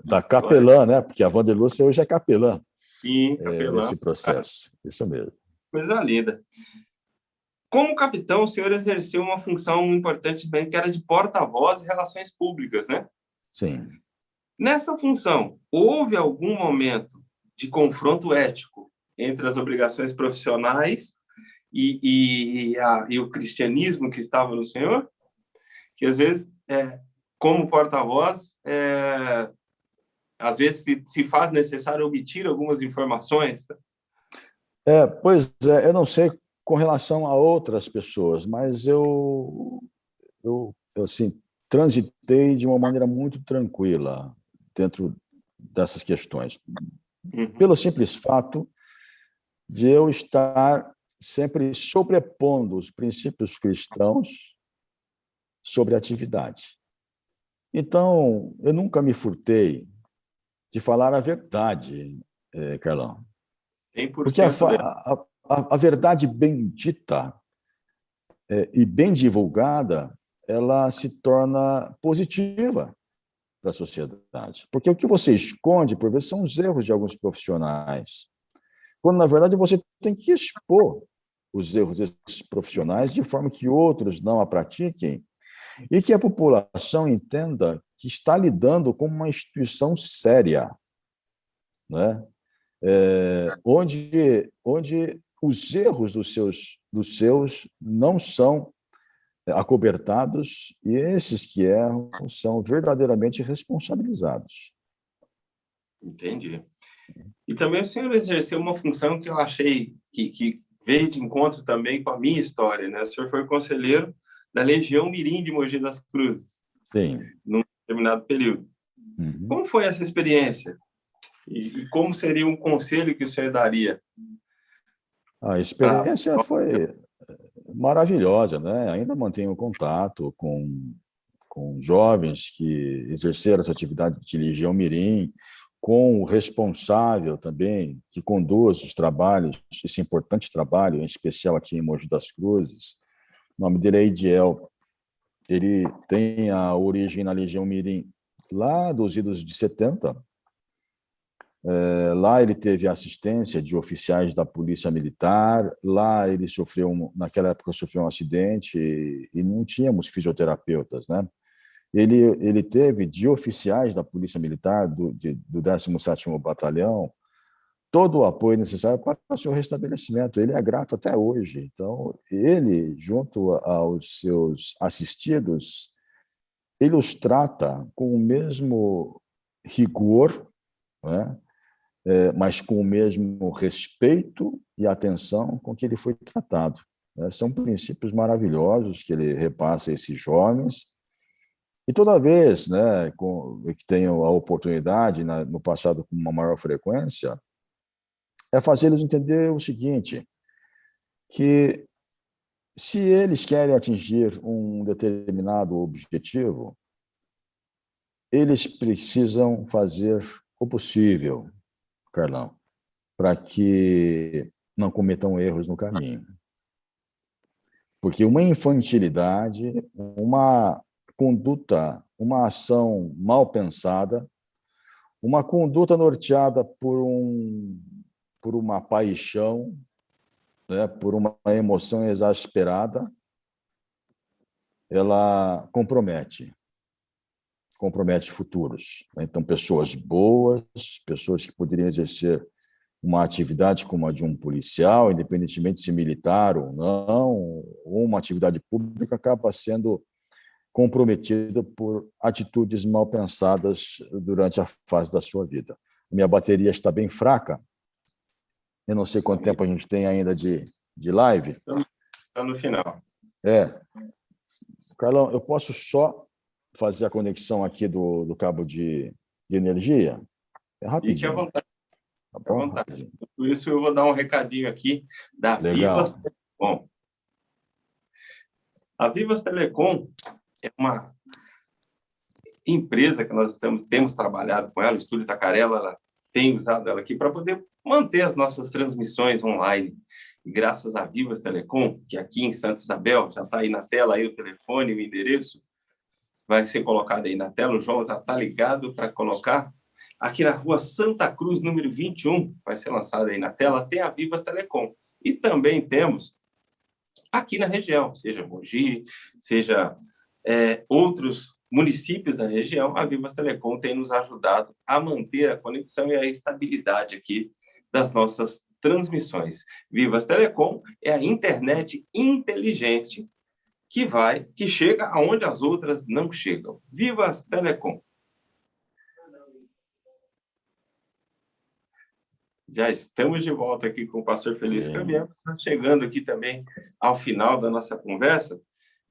da Glória. capelã, né? Porque a Vanderlúcia hoje é capelã Sim, capelão. nesse processo. Isso mesmo. Coisa linda. Como capitão, o senhor exerceu uma função importante bem, que era de porta-voz e relações públicas, né? Sim. Nessa função, houve algum momento de confronto ético entre as obrigações profissionais e o cristianismo que estava no senhor? Que às vezes, como porta-voz, às vezes se faz necessário omitir algumas informações. Pois é, eu não sei com relação a outras pessoas, mas eu assim, transitei de uma maneira muito tranquila dentro dessas questões, Uhum. pelo simples fato de eu estar sempre sobrepondo os princípios cristãos sobre a atividade. Então, eu nunca me furtei de falar a verdade, Carlão, porque 100% verdade. a verdade bem dita e bem divulgada, ela se torna positiva para a sociedade. Porque o que você esconde, por vezes, são os erros de alguns profissionais, quando, na verdade, você tem que expor os erros desses profissionais de forma que outros não a pratiquem e que a população entenda que está lidando com uma instituição séria, né? Onde os erros dos seus não são acobertados, e esses que erram são verdadeiramente responsabilizados. Entendi. E também o senhor exerceu uma função que eu achei que veio de encontro também com a minha história, né? O senhor foi conselheiro da Legião Mirim de Mogi das Cruzes, Sim. num determinado período. Uhum. Como foi essa experiência? E como seria um conselho que o senhor daria A para... experiência foi maravilhosa, né? Ainda mantenho contato com jovens que exerceram essa atividade de Legião Mirim, com o responsável também, que conduz os trabalhos, esse importante trabalho, em especial aqui em Mogi das Cruzes. O nome dele é Ediel. Ele tem a origem na Legião Mirim lá dos idos de 70. Lá ele teve assistência de oficiais da Polícia Militar. Lá ele sofreu, naquela época, sofreu um acidente e não tínhamos fisioterapeutas, né? Ele teve de oficiais da Polícia Militar, do 17º Batalhão, todo o apoio necessário para o seu restabelecimento. Ele é grato até hoje. Então, ele, junto aos seus assistidos, ele os trata com o mesmo rigor, né? Mas com o mesmo respeito e atenção com que ele foi tratado. São princípios maravilhosos que ele repassa a esses jovens. E toda vez, né, que tenho a oportunidade, no passado com uma maior frequência, é fazê-los entender o seguinte, que se eles querem atingir um determinado objetivo, eles precisam fazer o possível, Carlão, para que não cometam erros no caminho. Porque uma infantilidade, uma conduta, uma ação mal pensada, uma conduta norteada por uma paixão, né, por uma emoção exasperada, ela compromete futuros. Então, pessoas boas, pessoas que poderiam exercer uma atividade como a de um policial, independentemente se militar ou não, ou uma atividade pública, acaba sendo comprometida por atitudes mal pensadas durante a fase da sua vida. Minha bateria está bem fraca. Eu não sei quanto tempo a gente tem ainda de live. Está no final. Carlão, eu posso só fazer a conexão aqui do cabo de energia? É Fique à rapidinho. vontade. Tá À bom? vontade. Rapidinho. Por isso, eu vou dar um recadinho aqui da Vivas Legal. Telecom. A Vivas Telecom é uma empresa que nós temos trabalhado com ela, o Estúdio Tacarela, ela tem usado ela aqui para poder manter as nossas transmissões online. E graças à Vivas Telecom, que aqui em Santa Isabel, já está aí na tela aí o telefone, o endereço, vai ser colocado aí na tela, o João já está ligado para colocar. Aqui na rua Santa Cruz, número 21, vai ser lançado aí na tela, tem a Vivas Telecom. E também temos aqui na região, seja Mogi, seja outros municípios da região, a Vivas Telecom tem nos ajudado a manter a conexão e a estabilidade aqui das nossas transmissões. Vivas Telecom é a internet inteligente que chega aonde as outras não chegam. Vivas Telecom. Já estamos de volta aqui com o pastor Felício Caminhão, chegando aqui também ao final da nossa conversa.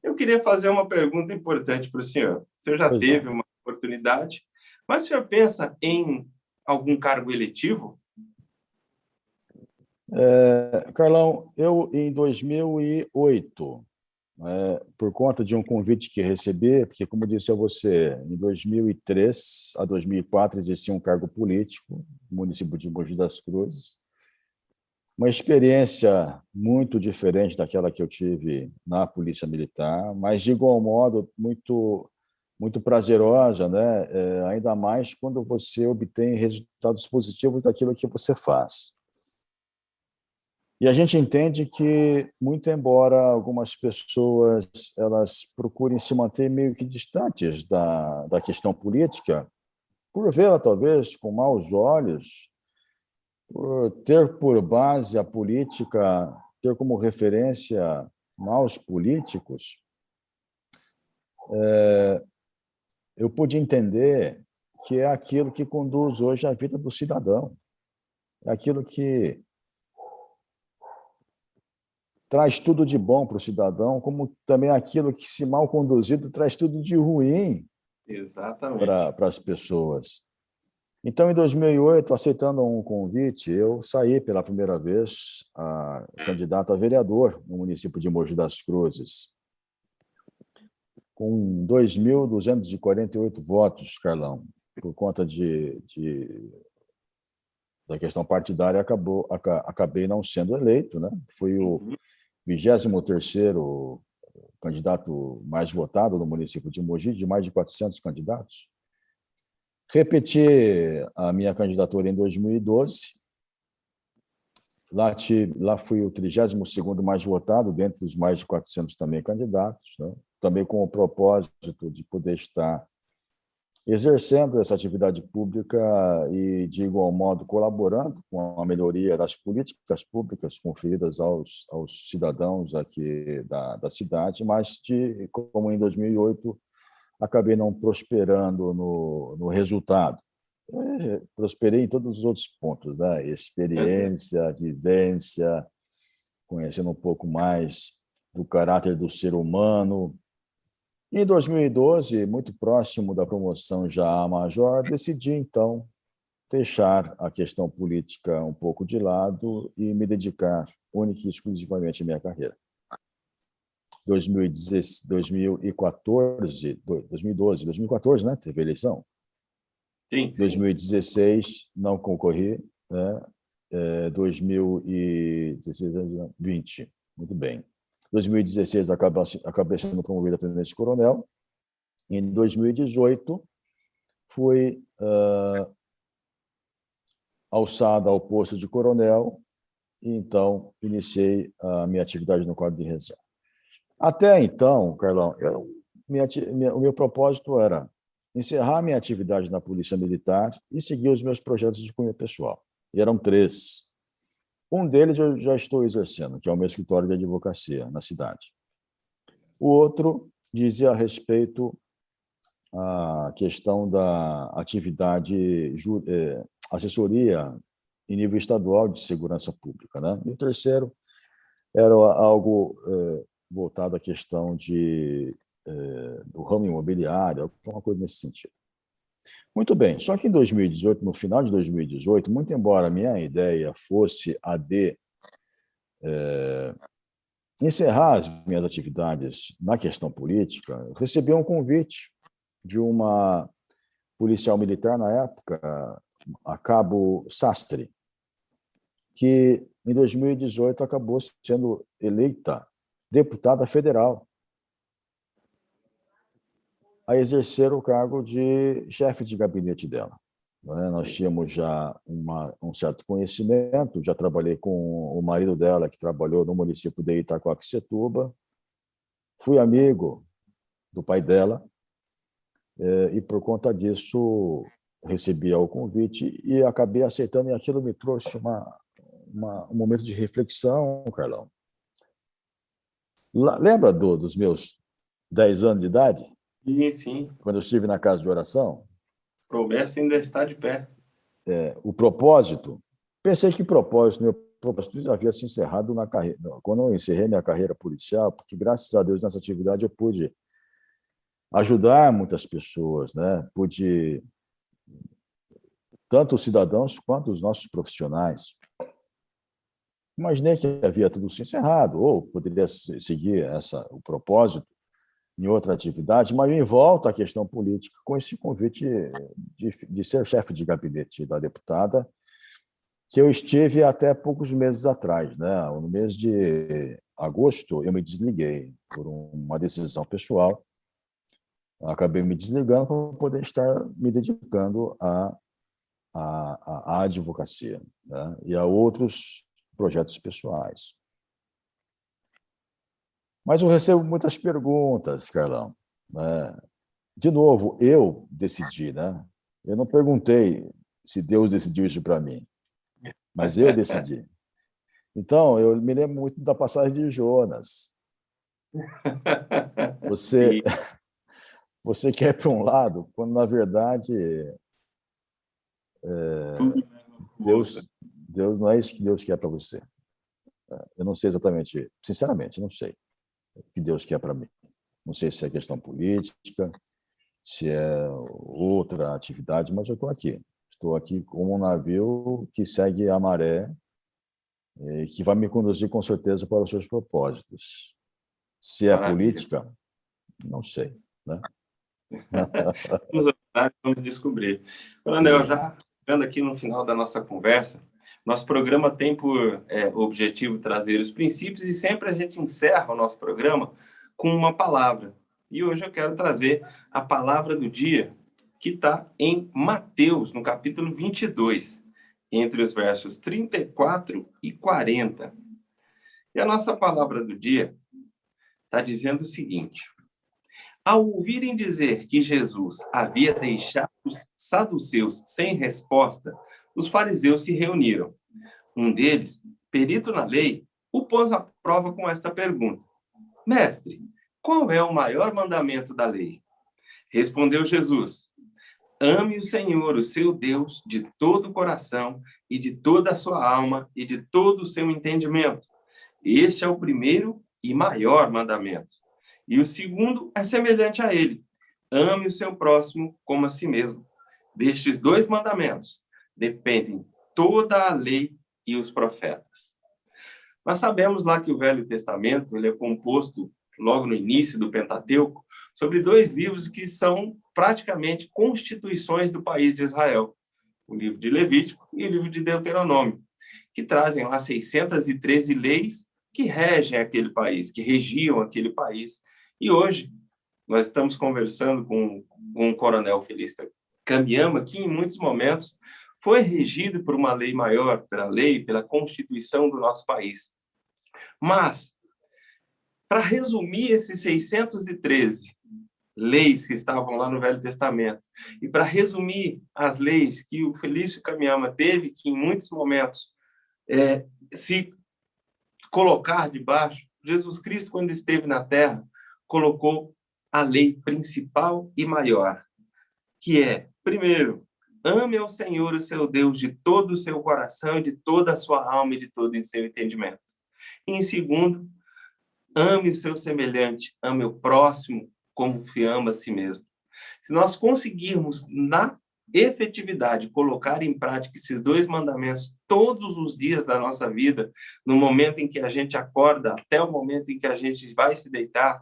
Eu queria fazer uma pergunta importante para o senhor. O senhor já teve uma oportunidade, mas o senhor pensa em algum cargo eletivo? Carlão, eu em 2008, por conta de um convite que recebi, porque, como eu disse a você, em 2003 a 2004 existia um cargo político no município de Mogi das Cruzes, uma experiência muito diferente daquela que eu tive na Polícia Militar, mas, de igual modo, muito prazerosa, né? Ainda mais quando você obtém resultados positivos daquilo que você faz. E a gente entende que, muito embora algumas pessoas elas procurem se manter meio que distantes da questão política, por vê-la talvez com maus olhos, por ter por base a política, ter como referência maus políticos, eu pude entender que é aquilo que conduz hoje a vida do cidadão, é aquilo que traz tudo de bom para o cidadão, como também aquilo que, se mal conduzido, traz tudo de ruim Exatamente. para as pessoas. Então, em 2008, aceitando um convite, eu saí pela primeira vez candidato a vereador no município de Mogi das Cruzes, com 2.248 votos, Carlão. Por conta da questão partidária, acabei não sendo eleito, né? Fui o 23º candidato mais votado no município de Mogi, de mais de 400 candidatos. Repeti a minha candidatura em 2012. Lá fui o 32º mais votado, dentre os mais de 400 também candidatos, né? Também com o propósito de poder estar exercendo essa atividade pública e, de igual modo, colaborando com a melhoria das políticas públicas conferidas aos cidadãos aqui da cidade, mas, como em 2008, acabei não prosperando no resultado. Prosperei em todos os outros pontos, né? Experiência, vivência, conhecendo um pouco mais do caráter do ser humano. Em 2012, muito próximo da promoção já a major, decidi, então, deixar a questão política um pouco de lado e me dedicar única e exclusivamente à minha carreira. 2014, 2014, né? Teve eleição. Sim, 2016, não concorri, né? 2016, 20, muito bem. 2016, acabei sendo promovido a tenente-coronel. Em 2018, fui alçado ao posto de coronel e, então, iniciei a minha atividade no quadro de reserva. Até então, Carlão, o meu propósito era encerrar minha atividade na Polícia Militar e seguir os meus projetos de cunho pessoal. E eram 3. Um deles eu já estou exercendo, que é o meu escritório de advocacia na cidade. O outro dizia a respeito à questão da atividade assessoria em nível estadual de segurança pública, né? E o terceiro era algo voltado à questão do ramo imobiliário, alguma coisa nesse sentido. Muito bem, só que em 2018, no final de 2018, muito embora a minha ideia fosse a de encerrar as minhas atividades na questão política, eu recebi um convite de uma policial militar na época, a Cabo Sastre, que em 2018 acabou sendo eleita deputada federal a exercer o cargo de chefe de gabinete dela. Nós tínhamos já um certo conhecimento, já trabalhei com o marido dela, que trabalhou no município de Itaquaquecetuba, fui amigo do pai dela, e, por conta disso, recebi o convite e acabei aceitando, e aquilo me trouxe um momento de reflexão, Carlão. Lembra dos meus 10 anos de idade? Sim, sim. Quando eu estive na casa de oração? Promessa ainda está de pé. O propósito, pensei que meu propósito já havia se encerrado na carreira, quando eu encerrei minha carreira policial, porque, graças a Deus, nessa atividade eu pude ajudar muitas pessoas, né? Pude, tanto os cidadãos quanto os nossos profissionais. Imaginei que havia tudo se encerrado, ou poderia seguir o propósito em outra atividade, mas em volta à questão política, com esse convite de ser chefe de gabinete da deputada, que eu estive até poucos meses atrás, né? No mês de agosto, eu me desliguei por uma decisão pessoal. Acabei me desligando para poder estar me dedicando à advocacia, né? E a outros projetos pessoais. Mas eu recebo muitas perguntas, Carlão, né? De novo, eu decidi, né? Eu não perguntei se Deus decidiu isso para mim, mas eu decidi. Então, eu me lembro muito da passagem de Jonas. Você, você quer para um lado, quando na verdade Tudo leva pro outro. Deus não é isso que Deus quer para você. Eu não sei exatamente, sinceramente, não sei o que Deus quer para mim. Não sei se é questão política, se é outra atividade, mas eu estou aqui. Estou aqui como um navio que segue a maré e que vai me conduzir com certeza para os seus propósitos. Se é Maravilha. política, não sei, né? Vamos orar, vamos descobrir. Coronel, Sim. já chegando aqui no final da nossa conversa, nosso programa tem por objetivo trazer os princípios e sempre a gente encerra o nosso programa com uma palavra. E hoje eu quero trazer a palavra do dia, que está em Mateus, no capítulo 22, entre os versos 34 e 40. E a nossa palavra do dia está dizendo o seguinte: ao ouvirem dizer que Jesus havia deixado os saduceus sem resposta, os fariseus se reuniram. Um deles, perito na lei, o pôs à prova com esta pergunta: Mestre, qual é o maior mandamento da lei? Respondeu Jesus: ame o Senhor, o seu Deus, de todo o coração e de toda a sua alma e de todo o seu entendimento. Este é o primeiro e maior mandamento. E o segundo é semelhante a ele: ame o seu próximo como a si mesmo. Destes dois mandamentos dependem toda a lei e os profetas. Nós sabemos lá que o Velho Testamento ele é composto, logo no início do Pentateuco, sobre dois livros que são praticamente constituições do país de Israel: o livro de Levítico e o livro de Deuteronômio, que trazem lá 613 leis que regem aquele país, que regiam aquele país. E hoje nós estamos conversando com um coronel filista Kamiama, que em muitos momentos foi regido por uma lei maior, pela lei, pela Constituição do nosso país. Mas, para resumir esses 613 leis que estavam lá no Velho Testamento, e para resumir as leis que o Felício Kamiama teve, que em muitos momentos se colocar debaixo, Jesus Cristo, quando esteve na Terra, colocou a lei principal e maior, que é, primeiro, ame ao Senhor, o seu Deus, de todo o seu coração, de toda a sua alma e de todo o seu entendimento. E, em segundo, ame o seu semelhante, ame o próximo como se ama a si mesmo. Se nós conseguirmos, na efetividade, colocar em prática esses dois mandamentos todos os dias da nossa vida, no momento em que a gente acorda, até o momento em que a gente vai se deitar,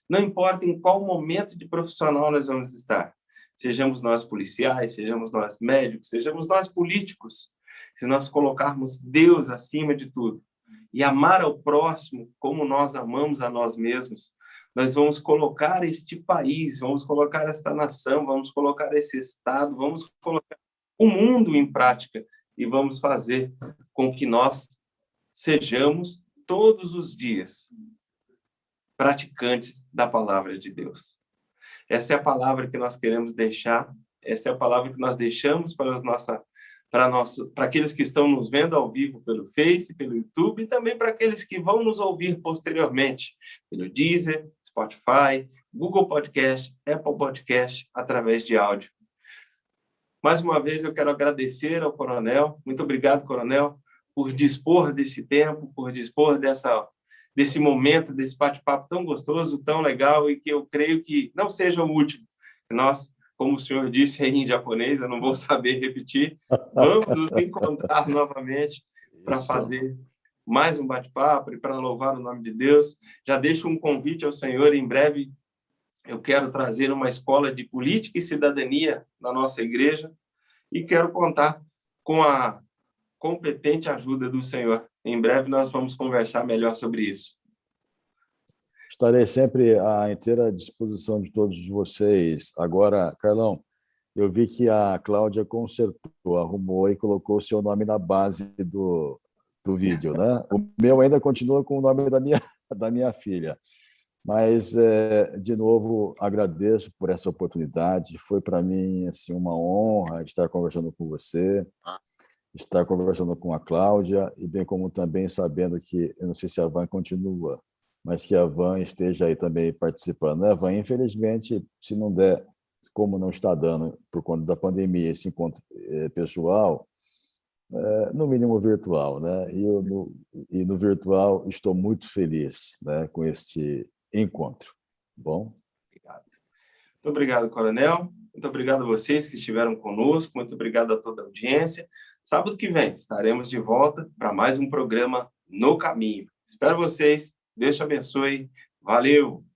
não importa em qual momento de profissional nós vamos estar, sejamos nós policiais, sejamos nós médicos, sejamos nós políticos, se nós colocarmos Deus acima de tudo e amar ao próximo como nós amamos a nós mesmos, nós vamos colocar este país, vamos colocar esta nação, vamos colocar esse Estado, vamos colocar o mundo em prática e vamos fazer com que nós sejamos todos os dias praticantes da palavra de Deus. Essa é a palavra que nós queremos deixar, essa é a palavra que nós deixamos para aqueles que estão nos vendo ao vivo pelo Face, pelo YouTube, e também para aqueles que vão nos ouvir posteriormente pelo Deezer, Spotify, Google Podcast, Apple Podcast, através de áudio. Mais uma vez, eu quero agradecer ao Coronel. Muito obrigado, Coronel, por dispor desse tempo, por dispor desse momento, desse bate-papo tão gostoso, tão legal, e que eu creio que não seja o último. Nós, como o senhor disse aí em japonês, eu não vou saber repetir, vamos nos encontrar novamente para fazer mais um bate-papo e para louvar o nome de Deus. Já deixo um convite ao senhor, em breve eu quero trazer uma escola de política e cidadania na nossa igreja e quero contar com a competente ajuda do senhor. Em breve nós vamos conversar melhor sobre isso. Estarei sempre à inteira disposição de todos vocês. Agora, Carlão, eu vi que a Cláudia consertou, arrumou e colocou o seu nome na base do vídeo, né? O meu ainda continua com o nome da minha filha. Mas, de novo, agradeço por essa oportunidade. Foi para mim assim, uma honra estar conversando com você, estar conversando com a Cláudia, e bem como também sabendo que, eu não sei se a Van continua, mas que a Van esteja aí também participando. A Van, infelizmente, se não der, como não está dando por conta da pandemia, esse encontro pessoal, no mínimo virtual, né? E no virtual estou muito feliz, né, com este encontro. Bom? Obrigado. Muito obrigado, Coronel. Muito obrigado a vocês que estiveram conosco. Muito obrigado a toda a audiência. Sábado que vem estaremos de volta para mais um programa No Caminho. Espero vocês. Deus te abençoe. Valeu!